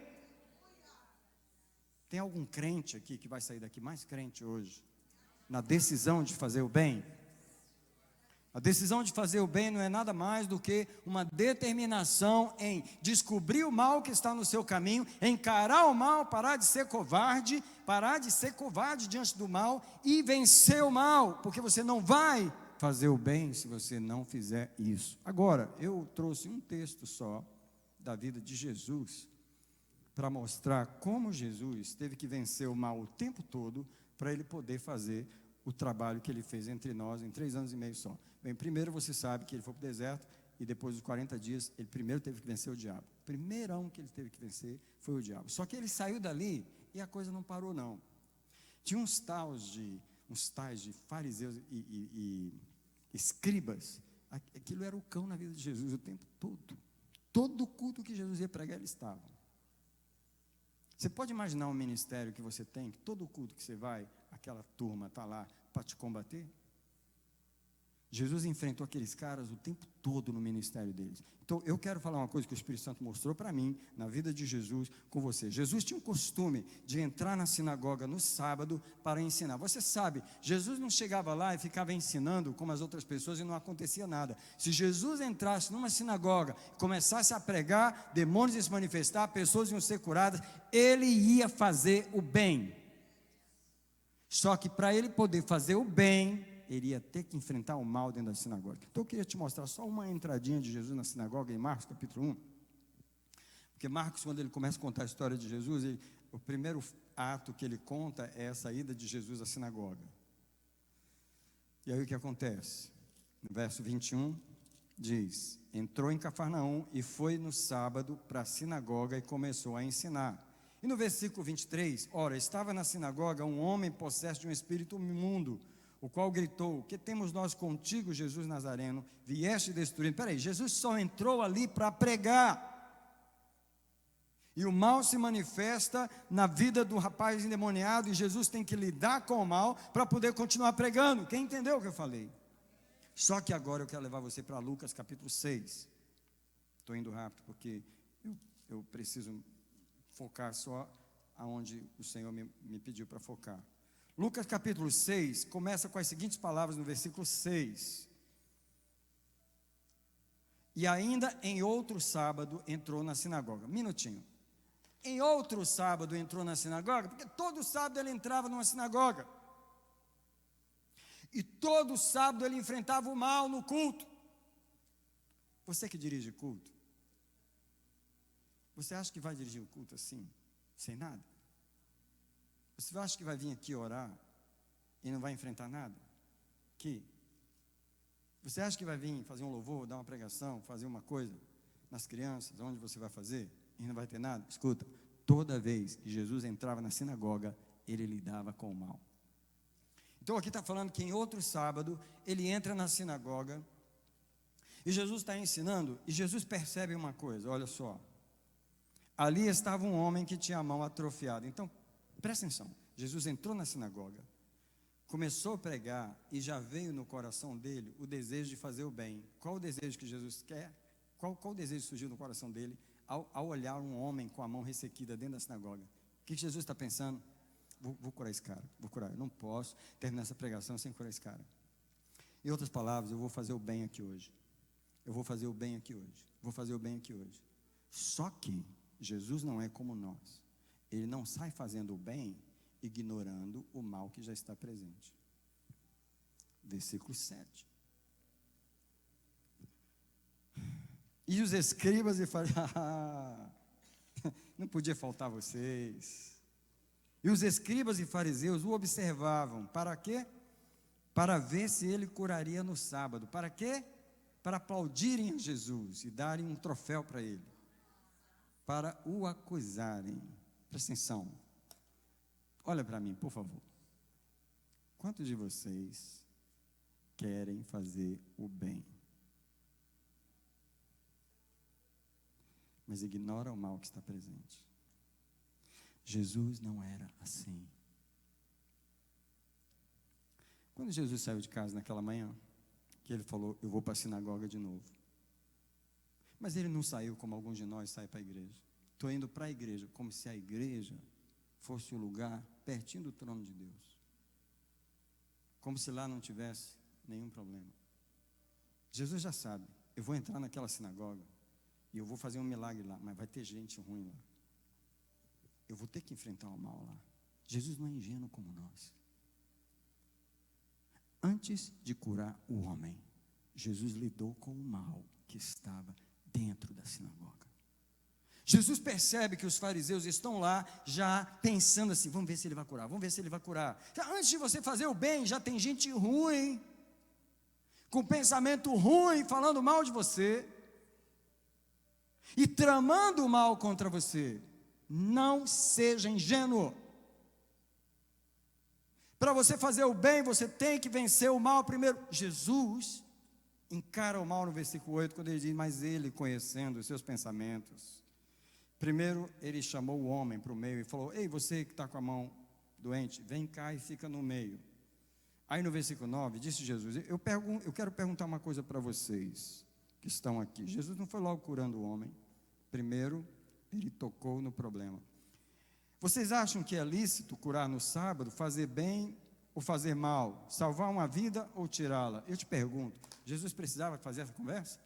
Tem algum crente aqui que vai sair daqui mais crente hoje, na decisão de fazer o bem? A decisão de fazer o bem não é nada mais do que uma determinação em descobrir o mal que está no seu caminho, encarar o mal, parar de ser covarde diante do mal e vencer o mal, porque você não vai fazer o bem se você não fizer isso. Agora, eu trouxe um texto só da vida de Jesus para mostrar como Jesus teve que vencer o mal o tempo todo para ele poder fazer o trabalho que ele fez entre nós em 3 anos e meio só. Bem, primeiro você sabe que ele foi para o deserto e depois dos 40 dias, ele primeiro teve que vencer o diabo. O primeirão que ele teve que vencer foi o diabo. Só que ele saiu dali e a coisa não parou não. Tinha uns tais de fariseus e escribas. Aquilo era o cão na vida de Jesus o tempo todo. Todo culto que Jesus ia pregar, eles estavam. Você pode imaginar um ministério que você tem, que todo culto que você vai, aquela turma está lá para te combater? Jesus enfrentou aqueles caras o tempo todo no ministério deles. Então, eu quero falar uma coisa que o Espírito Santo mostrou para mim, na vida de Jesus, com você. Jesus tinha um costume de entrar na sinagoga no sábado para ensinar. Você sabe, Jesus não chegava lá e ficava ensinando como as outras pessoas e não acontecia nada. Se Jesus entrasse numa sinagoga e começasse a pregar, demônios iam se manifestar, pessoas iam ser curadas, ele ia fazer o bem. Só que para ele poder fazer o bem, ele ia ter que enfrentar o mal dentro da sinagoga. Então eu queria te mostrar só uma entradinha de Jesus na sinagoga em Marcos capítulo 1. Porque Marcos, quando ele começa a contar a história de Jesus, o primeiro ato que ele conta é a saída de Jesus à sinagoga. E aí o que acontece? No verso 21 diz: entrou em Cafarnaum e foi no sábado para a sinagoga e começou a ensinar. E no versículo 23, ora, estava na sinagoga um homem possesso de um espírito imundo, o qual gritou: que temos nós contigo, Jesus Nazareno? Vieste destruindo. Peraí, Jesus só entrou ali para pregar. E o mal se manifesta na vida do rapaz endemoniado, e Jesus tem que lidar com o mal para poder continuar pregando. Quem entendeu o que eu falei? Só que agora eu quero levar você para Lucas capítulo 6. Estou indo rápido porque eu preciso focar só aonde o Senhor me pediu para focar. Lucas capítulo 6 começa com as seguintes palavras no versículo 6. E ainda em outro sábado entrou na sinagoga. Minutinho. Em outro sábado entrou na sinagoga, porque todo sábado ele entrava numa sinagoga. E todo sábado ele enfrentava o mal no culto. Você que dirige culto, você acha que vai dirigir o culto assim, sem nada? Você acha que vai vir aqui orar e não vai enfrentar nada? Que? Você acha que vai vir fazer um louvor, dar uma pregação, fazer uma coisa nas crianças, onde você vai fazer e não vai ter nada? Escuta, toda vez que Jesus entrava na sinagoga, ele lidava com o mal. Então aqui está falando que em outro sábado, ele entra na sinagoga, e Jesus está ensinando, e Jesus percebe uma coisa, olha só. Ali estava um homem que tinha a mão atrofiada. Então, presta atenção, Jesus entrou na sinagoga, começou a pregar, e já veio no coração dele o desejo de fazer o bem. Qual o desejo que Jesus quer? Qual o desejo surgiu no coração dele, ao olhar um homem com a mão ressequida dentro da sinagoga? O que Jesus está pensando? Vou curar esse cara, vou curar. Eu não posso terminar essa pregação sem curar esse cara. Em outras palavras, eu vou fazer o bem aqui hoje. Eu vou fazer o bem aqui hoje. Vou fazer o bem aqui hoje. Só que Jesus não é como nós. Ele não sai fazendo o bem, ignorando o mal que já está presente. Versículo 7. E os escribas e fariseus, não podia faltar vocês. E os escribas e fariseus o observavam, para quê? Para ver se ele curaria no sábado. Para quê? Para aplaudirem a Jesus e darem um troféu para ele. Para o acusarem. Presta atenção. Olha para mim, por favor. Quantos de vocês querem fazer o bem, mas ignora o mal que está presente? Jesus não era assim. Quando Jesus saiu de casa naquela manhã, que ele falou, eu vou para a sinagoga de novo. Mas ele não saiu como alguns de nós saem para a igreja. Estou indo para a igreja, como se a igreja fosse o lugar pertinho do trono de Deus. Como se lá não tivesse nenhum problema. Jesus já sabe, eu vou entrar naquela sinagoga e eu vou fazer um milagre lá, mas vai ter gente ruim lá. Eu vou ter que enfrentar o mal lá. Jesus não é ingênuo como nós. Antes de curar o homem, Jesus lidou com o mal que estava dentro da sinagoga. Jesus percebe que os fariseus estão lá já pensando assim, vamos ver se ele vai curar, vamos ver se ele vai curar. Antes de você fazer o bem, já tem gente ruim, com pensamento ruim, falando mal de você, e tramando o mal contra você. Não seja ingênuo. Para você fazer o bem, você tem que vencer o mal primeiro. Jesus encara o mal no versículo 8, quando ele diz, mas ele, conhecendo os seus pensamentos, primeiro ele chamou o homem para o meio e falou, ei, você que está com a mão doente, vem cá e fica no meio. Aí no versículo 9, disse Jesus, eu quero perguntar uma coisa para vocês que estão aqui. Jesus não foi logo curando o homem. Primeiro, ele tocou no problema. Vocês acham que é lícito curar no sábado, fazer bem ou fazer mal, salvar uma vida ou tirá-la? Eu te pergunto, Jesus precisava fazer essa conversa?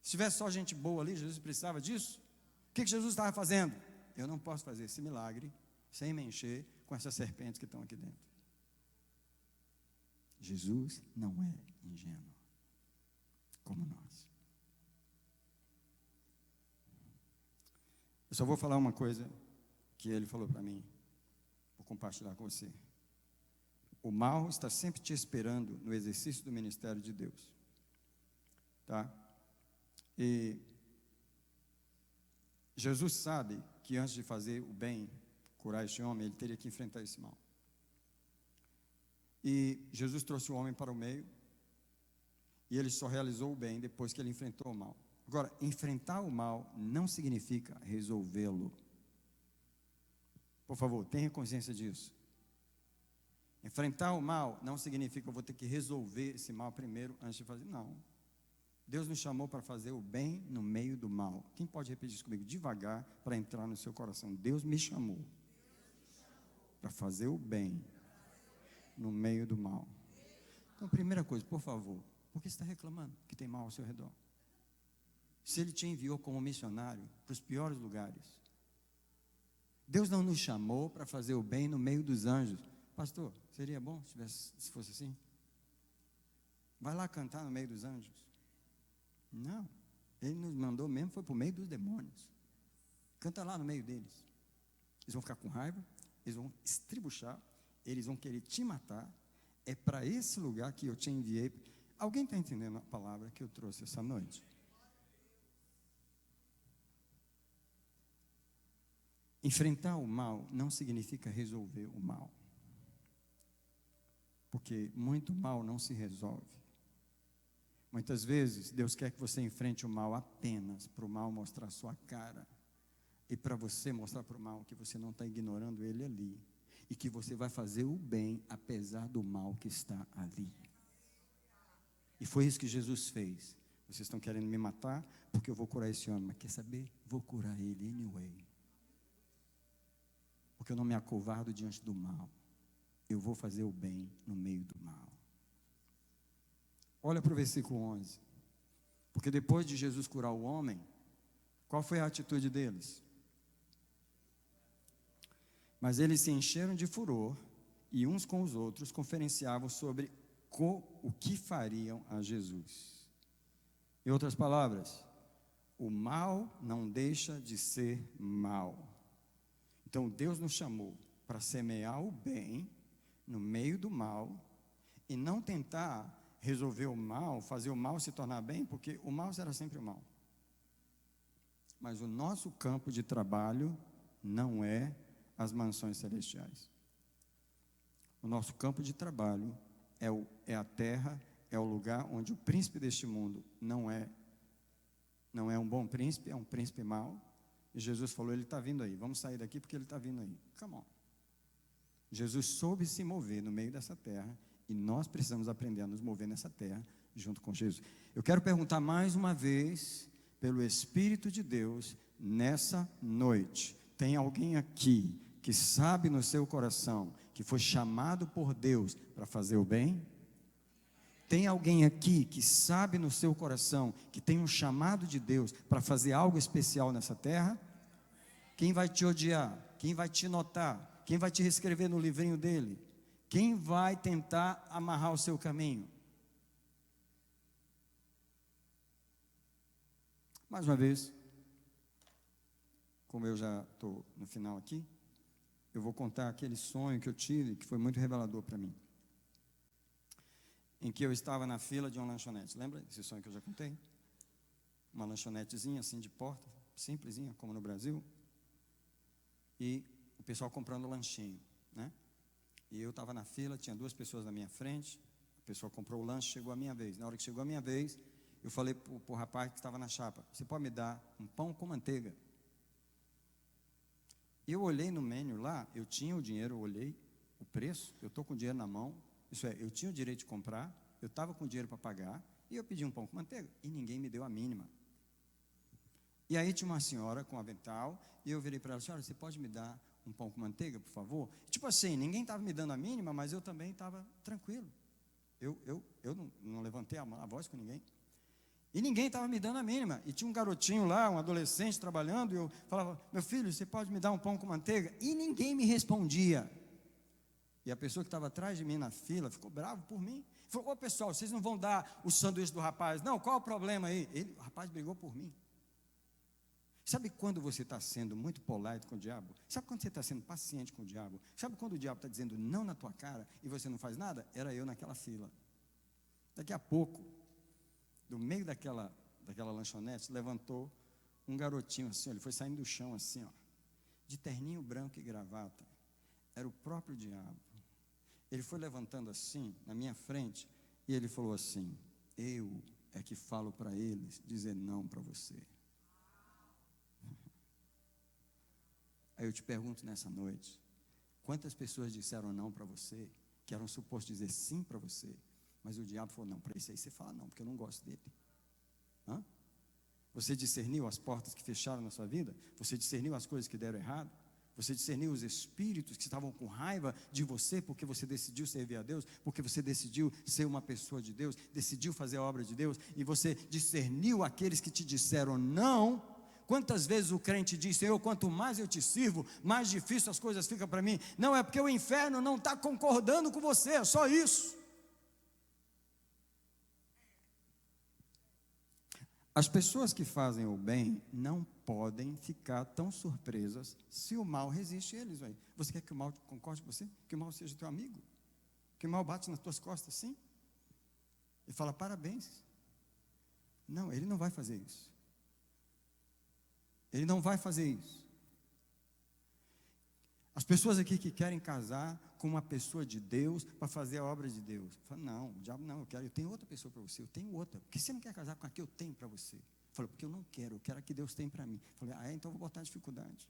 Se tivesse só gente boa ali, Jesus precisava disso? O que Jesus estava fazendo? Eu não posso fazer esse milagre sem me encher com essas serpentes que estão aqui dentro. Jesus não é ingênuo como nós. Eu só vou falar uma coisa que ele falou para mim, vou compartilhar com você. O mal está sempre te esperando no exercício do ministério de Deus. Tá? E Jesus sabe que antes de fazer o bem, curar este homem, ele teria que enfrentar esse mal. E Jesus trouxe o homem para o meio, E ele só realizou o bem depois que ele enfrentou o mal. Agora, enfrentar o mal não significa resolvê-lo. Por favor, tenha consciência disso. Enfrentar o mal não significa que eu vou ter que resolver esse mal primeiro antes de fazer. Não. Deus nos chamou para fazer o bem no meio do mal. Quem pode repetir isso comigo devagar para entrar no seu coração? Deus me chamou para fazer o bem no meio do mal. Então, primeira coisa, por favor, por que você está reclamando que tem mal ao seu redor? Se Ele te enviou como missionário para os piores lugares, Deus não nos chamou para fazer o bem no meio dos anjos. Pastor, seria bom se fosse assim? Vai lá cantar no meio dos anjos. Não, Ele nos mandou mesmo, foi para o meio dos demônios. Canta lá no meio deles. Eles vão ficar com raiva, eles vão estribuchar, eles vão querer te matar. É para esse lugar que eu te enviei. Alguém está entendendo a palavra que eu trouxe essa noite? Enfrentar o mal não significa resolver o mal. Porque muito mal não se resolve. Muitas vezes, Deus quer que você enfrente o mal apenas para o mal mostrar sua cara. E para você mostrar para o mal que você não está ignorando ele ali. E que você vai fazer o bem, apesar do mal que está ali. E foi isso que Jesus fez. Vocês estão querendo me matar? Porque eu vou curar esse homem. Mas quer saber? Vou curar ele anyway. Porque eu não me acovardo diante do mal. Eu vou fazer o bem no meio do mal. Olha para o versículo 11. Porque depois de Jesus curar o homem, qual foi a atitude deles? Mas eles se encheram de furor e uns com os outros conferenciavam sobre o que fariam a Jesus. Em outras palavras, o mal não deixa de ser mal. Então Deus nos chamou para semear o bem no meio do mal e não tentar resolver o mal, fazer o mal se tornar bem, porque o mal será sempre o mal. Mas o nosso campo de trabalho não é as mansões celestiais. O nosso campo de trabalho é a terra, é o lugar onde o príncipe deste mundo não é um bom príncipe, é um príncipe mau. E Jesus falou, ele está vindo aí, vamos sair daqui porque ele está vindo aí. Come on. Jesus soube se mover no meio dessa terra e nós precisamos aprender a nos mover nessa terra junto com Jesus. Eu quero perguntar mais uma vez, pelo Espírito de Deus, nessa noite, tem alguém aqui que sabe no seu coração que foi chamado por Deus para fazer o bem? Tem alguém aqui que sabe no seu coração que tem um chamado de Deus para fazer algo especial nessa terra? Quem vai te odiar? Quem vai te notar? Quem vai te reescrever no livrinho dele? Quem vai tentar amarrar o seu caminho? Mais uma vez, como eu já estou no final aqui, eu vou contar aquele sonho que eu tive, que foi muito revelador para mim. Em que eu estava na fila de uma lanchonete. Lembra esse sonho que eu já contei? Uma lanchonetezinha assim de porta, simplesinha, como no Brasil. E o pessoal comprando lanchinho, né? E eu estava na fila, tinha 2 pessoas na minha frente. A pessoa comprou o lanche, chegou a minha vez. Na hora que chegou a minha vez, eu falei para o rapaz que estava na chapa, você pode me dar um pão com manteiga? Eu olhei no menu lá, eu tinha o dinheiro, eu olhei o preço, eu estou com o dinheiro na mão, isso é, eu tinha o direito de comprar, eu estava com o dinheiro para pagar, e eu pedi um pão com manteiga, e ninguém me deu a mínima. E aí tinha uma senhora com avental, e eu virei para ela, senhora, você pode me dar um pão com manteiga, por favor? Tipo assim, ninguém estava me dando a mínima, mas eu também estava tranquilo. Eu não levantei a voz com ninguém. E ninguém estava me dando a mínima. E tinha um garotinho lá, um adolescente trabalhando, e eu falava, meu filho, você pode me dar um pão com manteiga? E ninguém me respondia. E a pessoa que estava atrás de mim na fila ficou bravo por mim. Falou, ô pessoal, vocês não vão dar o sanduíche do rapaz? Não, qual é o problema aí? O rapaz brigou por mim. Sabe quando você está sendo muito polite com o diabo? Sabe quando você está sendo paciente com o diabo? Sabe quando o diabo está dizendo não na tua cara e você não faz nada? Era eu naquela fila. Daqui a pouco, do meio daquela lanchonete, levantou um garotinho assim, ele foi saindo do chão assim, ó, de terninho branco e gravata. Era o próprio diabo. Ele foi levantando assim, na minha frente, e ele falou assim, eu é que falo para eles dizer não para você. Aí eu te pergunto nessa noite, quantas pessoas disseram não para você, que eram supostos dizer sim para você, mas o diabo falou, não, para isso aí você fala não, porque eu não gosto dele. Hã? Você discerniu as portas que fecharam na sua vida? Você discerniu as coisas que deram errado? Você discerniu os espíritos que estavam com raiva de você, porque você decidiu servir a Deus, porque você decidiu ser uma pessoa de Deus, decidiu fazer a obra de Deus, e você discerniu aqueles que te disseram não? Quantas vezes o crente diz, Senhor, quanto mais eu te sirvo, mais difícil as coisas ficam para mim. Não, é porque o inferno não está concordando com você, é só isso. As pessoas que fazem o bem não podem ficar tão surpresas se o mal resiste a eles. Véio. Você quer que o mal concorde com você? Que o mal seja teu amigo? Que o mal bate nas tuas costas, sim? E fala, parabéns. Não, ele não vai fazer isso. Ele não vai fazer isso. As pessoas aqui que querem casar com uma pessoa de Deus para fazer a obra de Deus. Fala, não, o diabo não, eu tenho outra pessoa para você, eu tenho outra. Por que você não quer casar com a que eu tenho para você? Falei, porque eu não quero, eu quero a que Deus tem para mim. Falei, então eu vou botar dificuldade.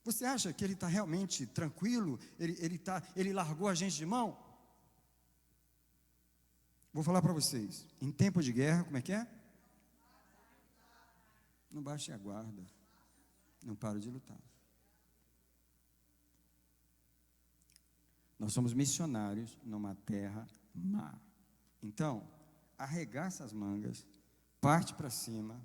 Você acha que ele está realmente tranquilo? Ele largou a gente de mão? Vou falar para vocês, em tempo de guerra, como é que é? Não baixe a guarda, não pare de lutar. Nós somos missionários numa terra má. Então, arregaça as mangas, parte para cima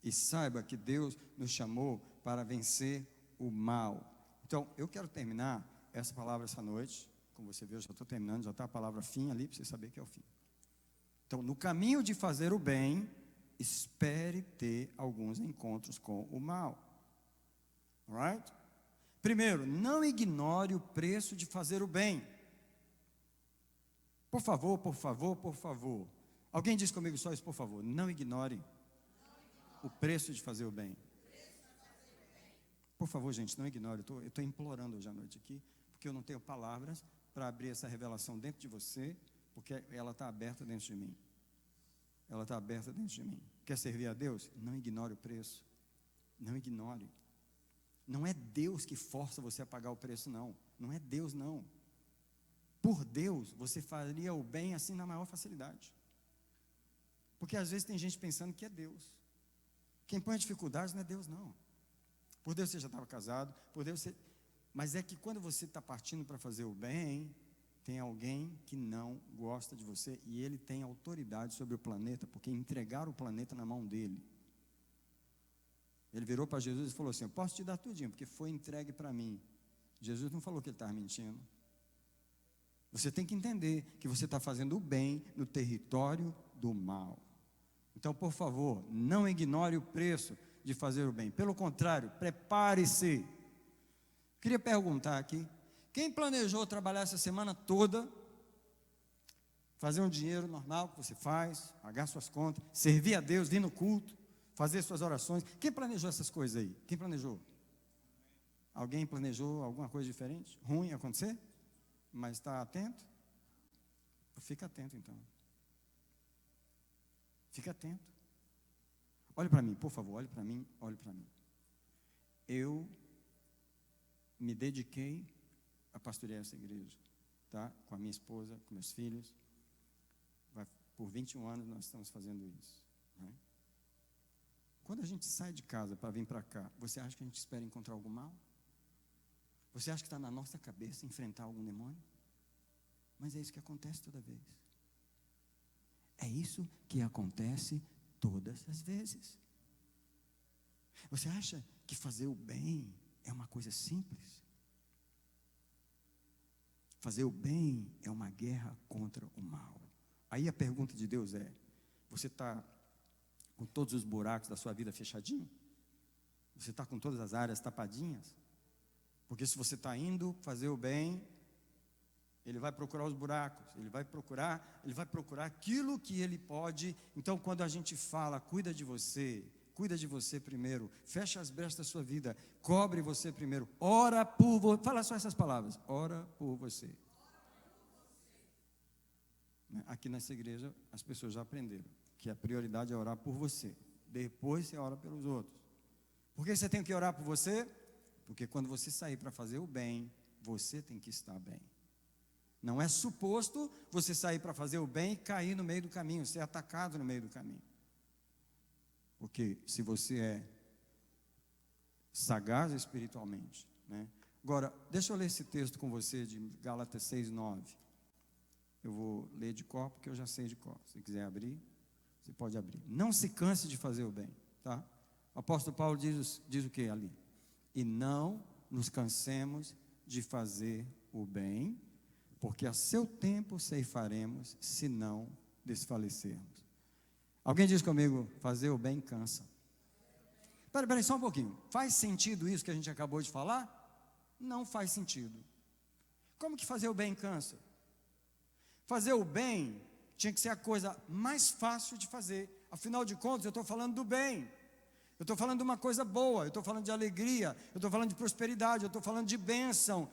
e saiba que Deus nos chamou para vencer o mal. Então, eu quero terminar essa palavra essa noite. Como você viu, eu já estou terminando, já está a palavra fim ali, para você saber que é o fim. Então, no caminho de fazer o bem, espere ter alguns encontros com o mal. Alright? Primeiro, não ignore o preço de fazer o bem. Por favor, por favor, por favor. Alguém diz comigo só isso, por favor. Não ignore o preço de fazer o bem. Por favor, gente, não ignore. Eu estou implorando hoje à noite aqui, porque eu não tenho palavras para abrir essa revelação dentro de você, porque ela está aberta dentro de mim. Ela está aberta dentro de mim. Quer servir a Deus? Não ignore o preço. Não ignore. Não é Deus que força você a pagar o preço, não. Não é Deus, não. Por Deus, você faria o bem assim na maior facilidade. Porque às vezes tem gente pensando que é Deus. Quem põe dificuldades não é Deus, não. Por Deus você já estava casado, por Deus você... Mas é que quando você está partindo para fazer o bem, tem alguém que não gosta de você e ele tem autoridade sobre o planeta, porque entregaram o planeta na mão dele. Ele virou para Jesus e falou assim, eu posso te dar tudinho, porque foi entregue para mim. Jesus não falou que ele estava mentindo. Você tem que entender que você está fazendo o bem no território do mal. Então, por favor, não ignore o preço de fazer o bem. Pelo contrário, prepare-se. Queria perguntar aqui, quem planejou trabalhar essa semana toda, fazer um dinheiro normal que você faz, pagar suas contas, servir a Deus, vir no culto, fazer suas orações? Quem planejou essas coisas aí? Quem planejou? Alguém planejou alguma coisa diferente? Ruim acontecer? Mas está atento? Fica atento então. Fica atento. Olhe para mim, por favor, olhe para mim, olhe para mim. Eu me dediquei a pastorear essa igreja, tá? Com a minha esposa, com meus filhos. Por 21 anos nós estamos fazendo isso, né? Quando a gente sai de casa para vir para cá, você acha que a gente espera encontrar algum mal? Você acha que está na nossa cabeça enfrentar algum demônio? Mas é isso que acontece toda vez. É isso que acontece todas as vezes. Você acha que fazer o bem é uma coisa simples? Fazer o bem é uma guerra contra o mal. Aí a pergunta de Deus é, você está com todos os buracos da sua vida fechadinho? Você está com todas as áreas tapadinhas? Porque se você está indo fazer o bem, ele vai procurar os buracos, ele vai procurar aquilo que ele pode. Então, quando a gente fala, cuida de você primeiro, fecha as brechas da sua vida, cobre você primeiro, ora por você, fala só essas palavras, ora por você. né? Aqui nessa igreja, as pessoas já aprenderam que a prioridade é orar por você. Depois você ora pelos outros. Por que você tem que orar por você? Porque quando você sair para fazer o bem, você tem que estar bem. Não é suposto você sair para fazer o bem e cair no meio do caminho, ser atacado no meio do caminho. Porque se você é sagaz espiritualmente, né? Agora, deixa eu ler esse texto com você de Gálatas 6:9. Eu vou ler de cor porque eu já sei de cor. Se quiser abrir, você pode abrir. Não se canse de fazer o bem, tá? O apóstolo Paulo diz o que ali? E não nos cansemos de fazer o bem, porque a seu tempo ceifaremos, se não desfalecermos. Alguém diz comigo, fazer o bem cansa. Espera só um pouquinho. Faz sentido isso que a gente acabou de falar? Não faz sentido. Como que fazer o bem cansa? Fazer o bem tinha que ser a coisa mais fácil de fazer. Afinal de contas, eu estou falando do bem. Eu estou falando de uma coisa boa, eu estou falando de alegria, eu estou falando de prosperidade, eu estou falando de bênção.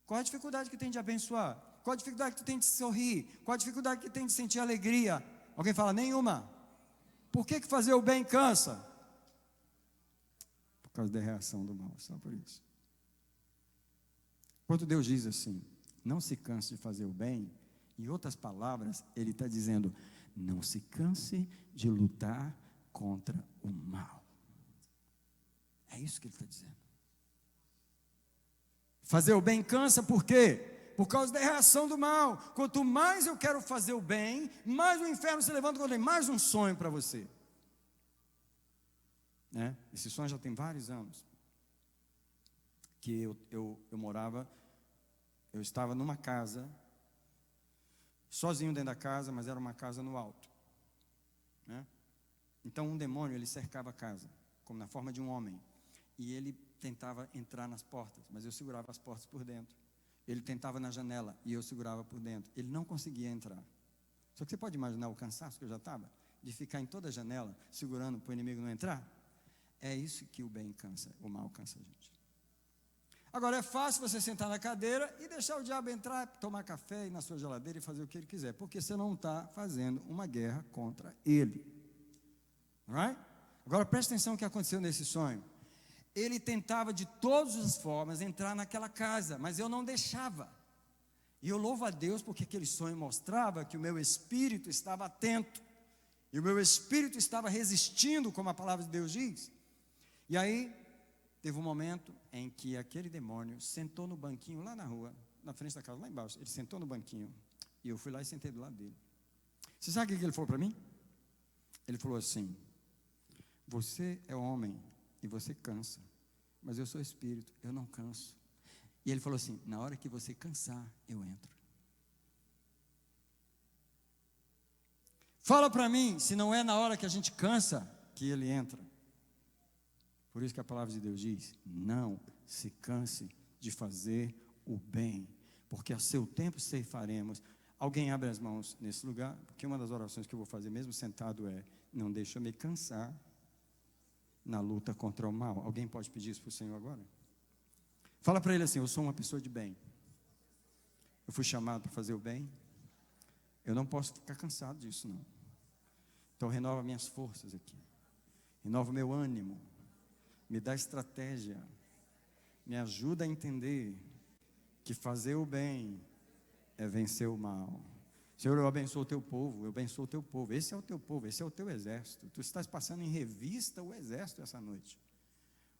Qual a dificuldade que tem de abençoar? Qual a dificuldade que tem de sorrir? Qual a dificuldade que tem de sentir alegria? Alguém fala, nenhuma. Por que fazer o bem cansa? Por causa da reação do mal, só por isso. Quando Deus diz assim, não se canse de fazer o bem, em outras palavras, Ele está dizendo, não se canse de lutar contra o mal. É isso que Ele está dizendo. Fazer o bem cansa por quê? Por causa da reação do mal. Quanto mais eu quero fazer o bem, mais o inferno se levanta contra mim, mais um sonho para você. Né? Esse sonho já tem vários anos. Que eu morava, eu estava numa casa, sozinho dentro da casa, mas era uma casa no alto. Né? Então um demônio, ele cercava a casa, como na forma de um homem. E ele tentava entrar nas portas, mas eu segurava as portas por dentro. Ele tentava na janela e eu segurava por dentro. Ele não conseguia entrar. Só que você pode imaginar o cansaço que eu já estava, de ficar em toda a janela, segurando para o inimigo não entrar? É isso que o bem cansa, o mal cansa a gente. Agora é fácil você sentar na cadeira e deixar o diabo entrar, tomar café, ir na sua geladeira e fazer o que ele quiser, porque você não está fazendo uma guerra contra ele. Right? Agora preste atenção no que aconteceu nesse sonho. Ele tentava de todas as formas entrar naquela casa, mas eu não deixava. E eu louvo a Deus porque aquele sonho mostrava que o meu espírito estava atento. E o meu espírito estava resistindo, como a palavra de Deus diz. E aí, teve um momento em que aquele demônio sentou no banquinho lá na rua, na frente da casa, lá embaixo. Ele sentou no banquinho e eu fui lá e sentei do lado dele. Você sabe o que ele falou para mim? Ele falou assim, você é homem e você cansa, mas eu sou espírito, eu não canso. E ele falou assim, na hora que você cansar, eu entro. Fala para mim, se não é na hora que a gente cansa, que ele entra. Por isso que a palavra de Deus diz, não se canse de fazer o bem, porque a seu tempo ceifaremos. Alguém abre as mãos nesse lugar, porque uma das orações que eu vou fazer mesmo sentado é, não deixa eu me cansar na luta contra o mal. Alguém pode pedir isso para o Senhor agora? Fala para ele assim, eu sou uma pessoa de bem. Eu fui chamado para fazer o bem. Eu não posso ficar cansado disso, não. Então renova minhas forças aqui. Renova o meu ânimo. Me dá estratégia. Me ajuda a entender que fazer o bem é vencer o mal. Senhor, eu abençoo o teu povo, eu abençoo o teu povo. Esse é o teu povo, esse é o teu exército. Tu estás passando em revista o exército essa noite.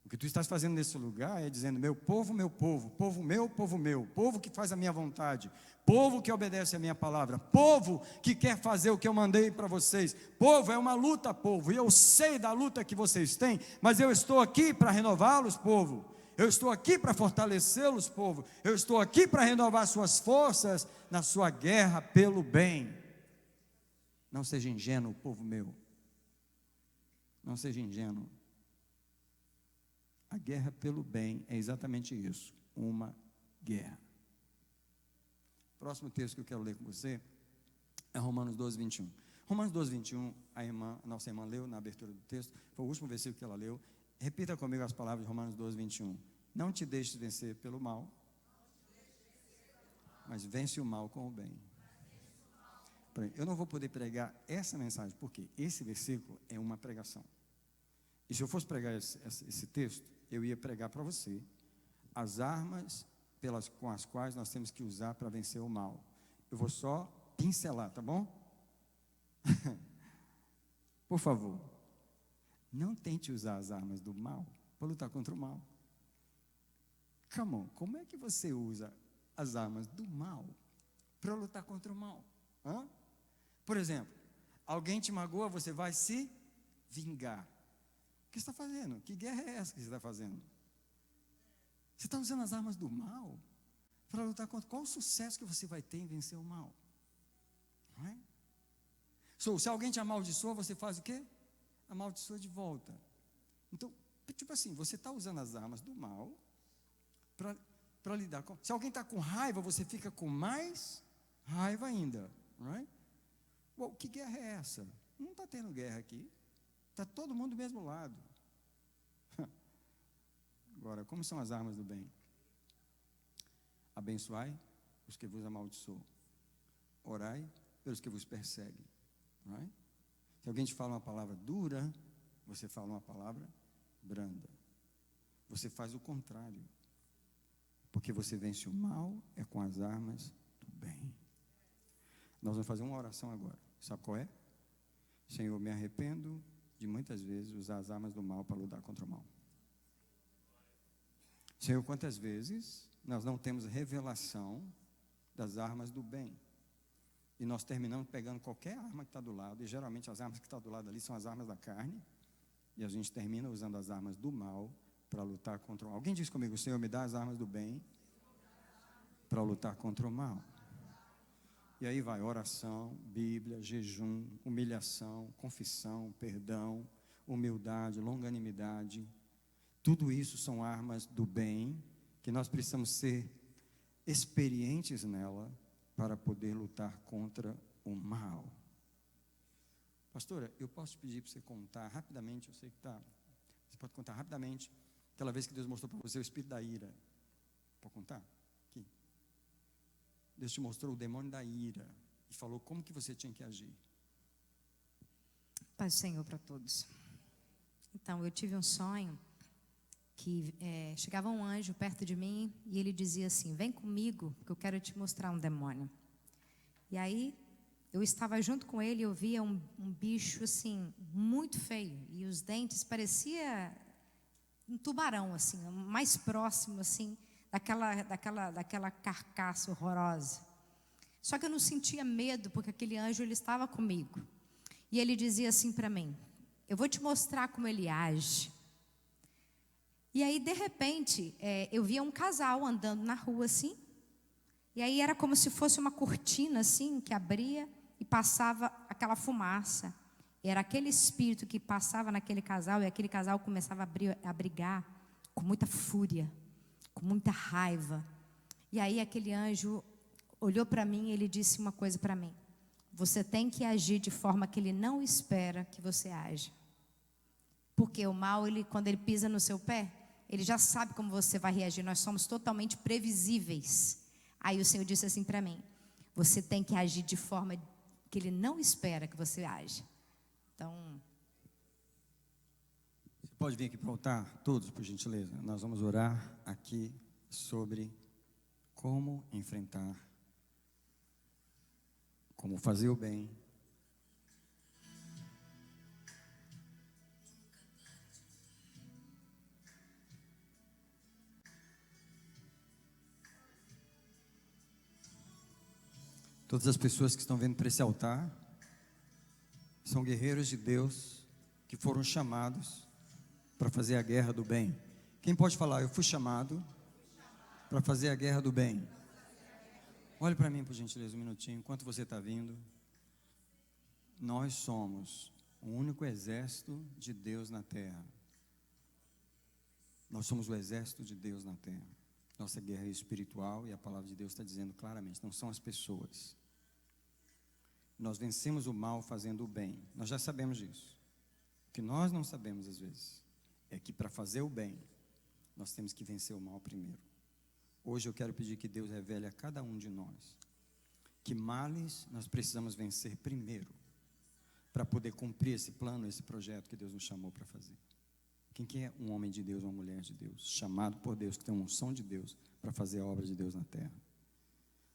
O que tu estás fazendo nesse lugar é dizendo, meu, povo meu, povo que faz a minha vontade, povo que obedece a minha palavra, povo que quer fazer o que eu mandei para vocês. Povo, é uma luta, povo, e eu sei da luta que vocês têm, mas eu estou aqui para renová-los, povo. Eu estou aqui para fortalecê-los, povo. Eu estou aqui para renovar suas forças na sua guerra pelo bem. Não seja ingênuo, povo meu. Não seja ingênuo. A guerra pelo bem é exatamente isso, uma guerra. O próximo texto que eu quero ler com você é Romanos 12, 21. Romanos 12, 21, a nossa irmã leu na abertura do texto, foi o último versículo que ela leu. Repita comigo as palavras de Romanos 12, 21. Não te deixes vencer pelo mal, mas vence o mal com o bem. para mim, eu não vou poder pregar essa mensagem, porque esse versículo é uma pregação. E se eu fosse pregar esse texto, eu ia pregar para você as armas com as quais nós temos que usar para vencer o mal. Eu vou só pincelar, tá bom? Por favor, não tente usar as armas do mal para lutar contra o mal. Come on, como é que você usa as armas do mal para lutar contra o mal? Hã? Por exemplo, alguém te magoa, você vai se vingar. O que você está fazendo? Que guerra é essa que você está fazendo? Você está usando as armas do mal para lutar contra. Qual o sucesso que você vai ter em vencer o mal? Não é? Se alguém te amaldiçoa, você faz o quê? Amaldiçoa de volta. Então, tipo assim, você está usando as armas do mal para lidar com. Se alguém está com raiva, você fica com mais raiva ainda. Right? Bom, que guerra é essa? Não está tendo guerra aqui. Está todo mundo do mesmo lado. Agora, como são as armas do bem? Abençoai os que vos amaldiçoam. Orai pelos que vos perseguem. Right? Se alguém te fala uma palavra dura, você fala uma palavra branda. Você faz o contrário. Porque você vence o mal é com as armas do bem. Nós vamos fazer uma oração agora. Sabe qual é? Senhor, me arrependo de muitas vezes usar as armas do mal para lutar contra o mal. Senhor, quantas vezes nós não temos revelação das armas do bem? E nós terminamos pegando qualquer arma que está do lado, e geralmente as armas que estão do lado ali são as armas da carne, e a gente termina usando as armas do mal para lutar contra o mal. Alguém diz comigo, Senhor, me dá as armas do bem para lutar contra o mal. E aí vai oração, Bíblia, jejum, humilhação, confissão, perdão, humildade, longanimidade. Tudo isso são armas do bem, que nós precisamos ser experientes nela para poder lutar contra o mal. Pastora, eu posso te pedir para você contar rapidamente, eu sei que está, você pode contar rapidamente, aquela vez que Deus mostrou para você o espírito da ira. Pode contar? Aqui. Deus te mostrou o demônio da ira e falou como que você tinha que agir. Paz do Senhor para todos. Então, eu tive um sonho que chegava um anjo perto de mim e ele dizia assim, vem comigo, porque eu quero te mostrar um demônio. E aí, eu estava junto com ele e eu via um bicho assim, muito feio. E os dentes parecia um tubarão, assim, mais próximo assim, daquela carcaça horrorosa. Só que eu não sentia medo, porque aquele anjo ele estava comigo. E ele dizia assim para mim, eu vou te mostrar como ele age. E aí, de repente, eu via um casal andando na rua assim. E aí era como se fosse uma cortina assim, que abria e passava aquela fumaça. E era aquele espírito que passava naquele casal, e aquele casal começava a brigar com muita fúria, com muita raiva. E aí aquele anjo olhou para mim e ele disse uma coisa para mim. Você tem que agir de forma que ele não espera que você aja. Porque o mal, quando ele pisa no seu pé, ele já sabe como você vai reagir. Nós somos totalmente previsíveis. Aí o Senhor disse assim para mim, você tem que agir de forma que ele não espera que você aja. Então... Você pode vir aqui para o altar, todos, por gentileza. Nós vamos orar aqui sobre como enfrentar, como fazer o bem. Todas as pessoas que estão vendo para esse altar são guerreiros de Deus que foram chamados para fazer a guerra do bem. Quem pode falar, eu fui chamado para fazer a guerra do bem? Olhe para mim, por gentileza, um minutinho, enquanto você está vindo. Nós somos o único exército de Deus na terra. Nós somos o exército de Deus na terra. Nossa guerra é espiritual e a palavra de Deus está dizendo claramente, não são as pessoas. Nós vencemos o mal fazendo o bem. Nós já sabemos disso. O que nós não sabemos às vezes é que para fazer o bem, nós temos que vencer o mal primeiro. Hoje eu quero pedir que Deus revele a cada um de nós que males nós precisamos vencer primeiro, para poder cumprir esse plano, esse projeto que Deus nos chamou para fazer. Quem que é um homem de Deus, uma mulher de Deus, chamado por Deus, que tem uma unção de Deus para fazer a obra de Deus na terra?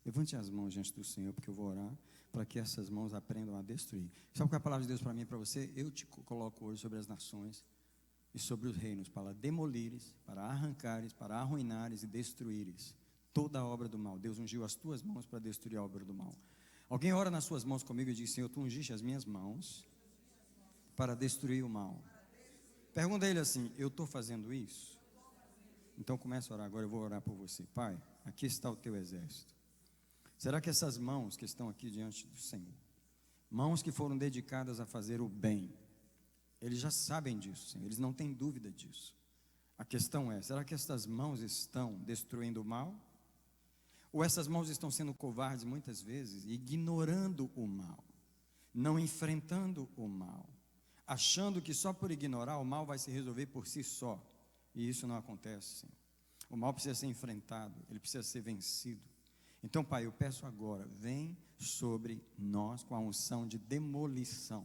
Levante as mãos diante do Senhor, porque eu vou orar para que essas mãos aprendam a destruir. Sabe qual é a palavra de Deus para mim e para você? Eu te coloco hoje sobre as nações e sobre os reinos, para demolires, para arrancares, para arruinares e destruíres toda a obra do mal. Deus ungiu as tuas mãos para destruir a obra do mal. Alguém ora nas suas mãos comigo e diz: Senhor, tu ungiste as minhas mãos para destruir o mal. Pergunta a ele assim: eu estou fazendo isso? Então começa a orar agora, eu vou orar por você. Pai, aqui está o teu exército. Será que essas mãos que estão aqui diante do Senhor, mãos que foram dedicadas a fazer o bem, eles já sabem disso, Senhor, eles não têm dúvida disso. A questão é, será que essas mãos estão destruindo o mal? Ou essas mãos estão sendo covardes muitas vezes, ignorando o mal, não enfrentando o mal, achando que só por ignorar o mal vai se resolver por si só? E isso não acontece, Senhor. O mal precisa ser enfrentado, ele precisa ser vencido. Então, Pai, eu peço agora, vem sobre nós com a unção de demolição.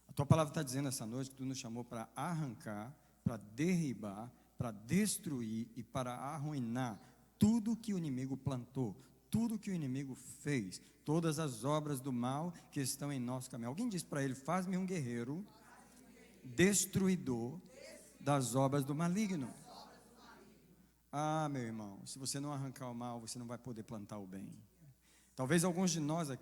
A Tua palavra está dizendo essa noite que Tu nos chamou para arrancar, para derribar, para destruir e para arruinar tudo que o inimigo plantou, tudo que o inimigo fez, todas as obras do mal que estão em nosso caminho. Alguém diz para ele: faz-me um guerreiro destruidor das obras do maligno. Ah, meu irmão, se você não arrancar o mal, você não vai poder plantar o bem. Talvez alguns de nós aqui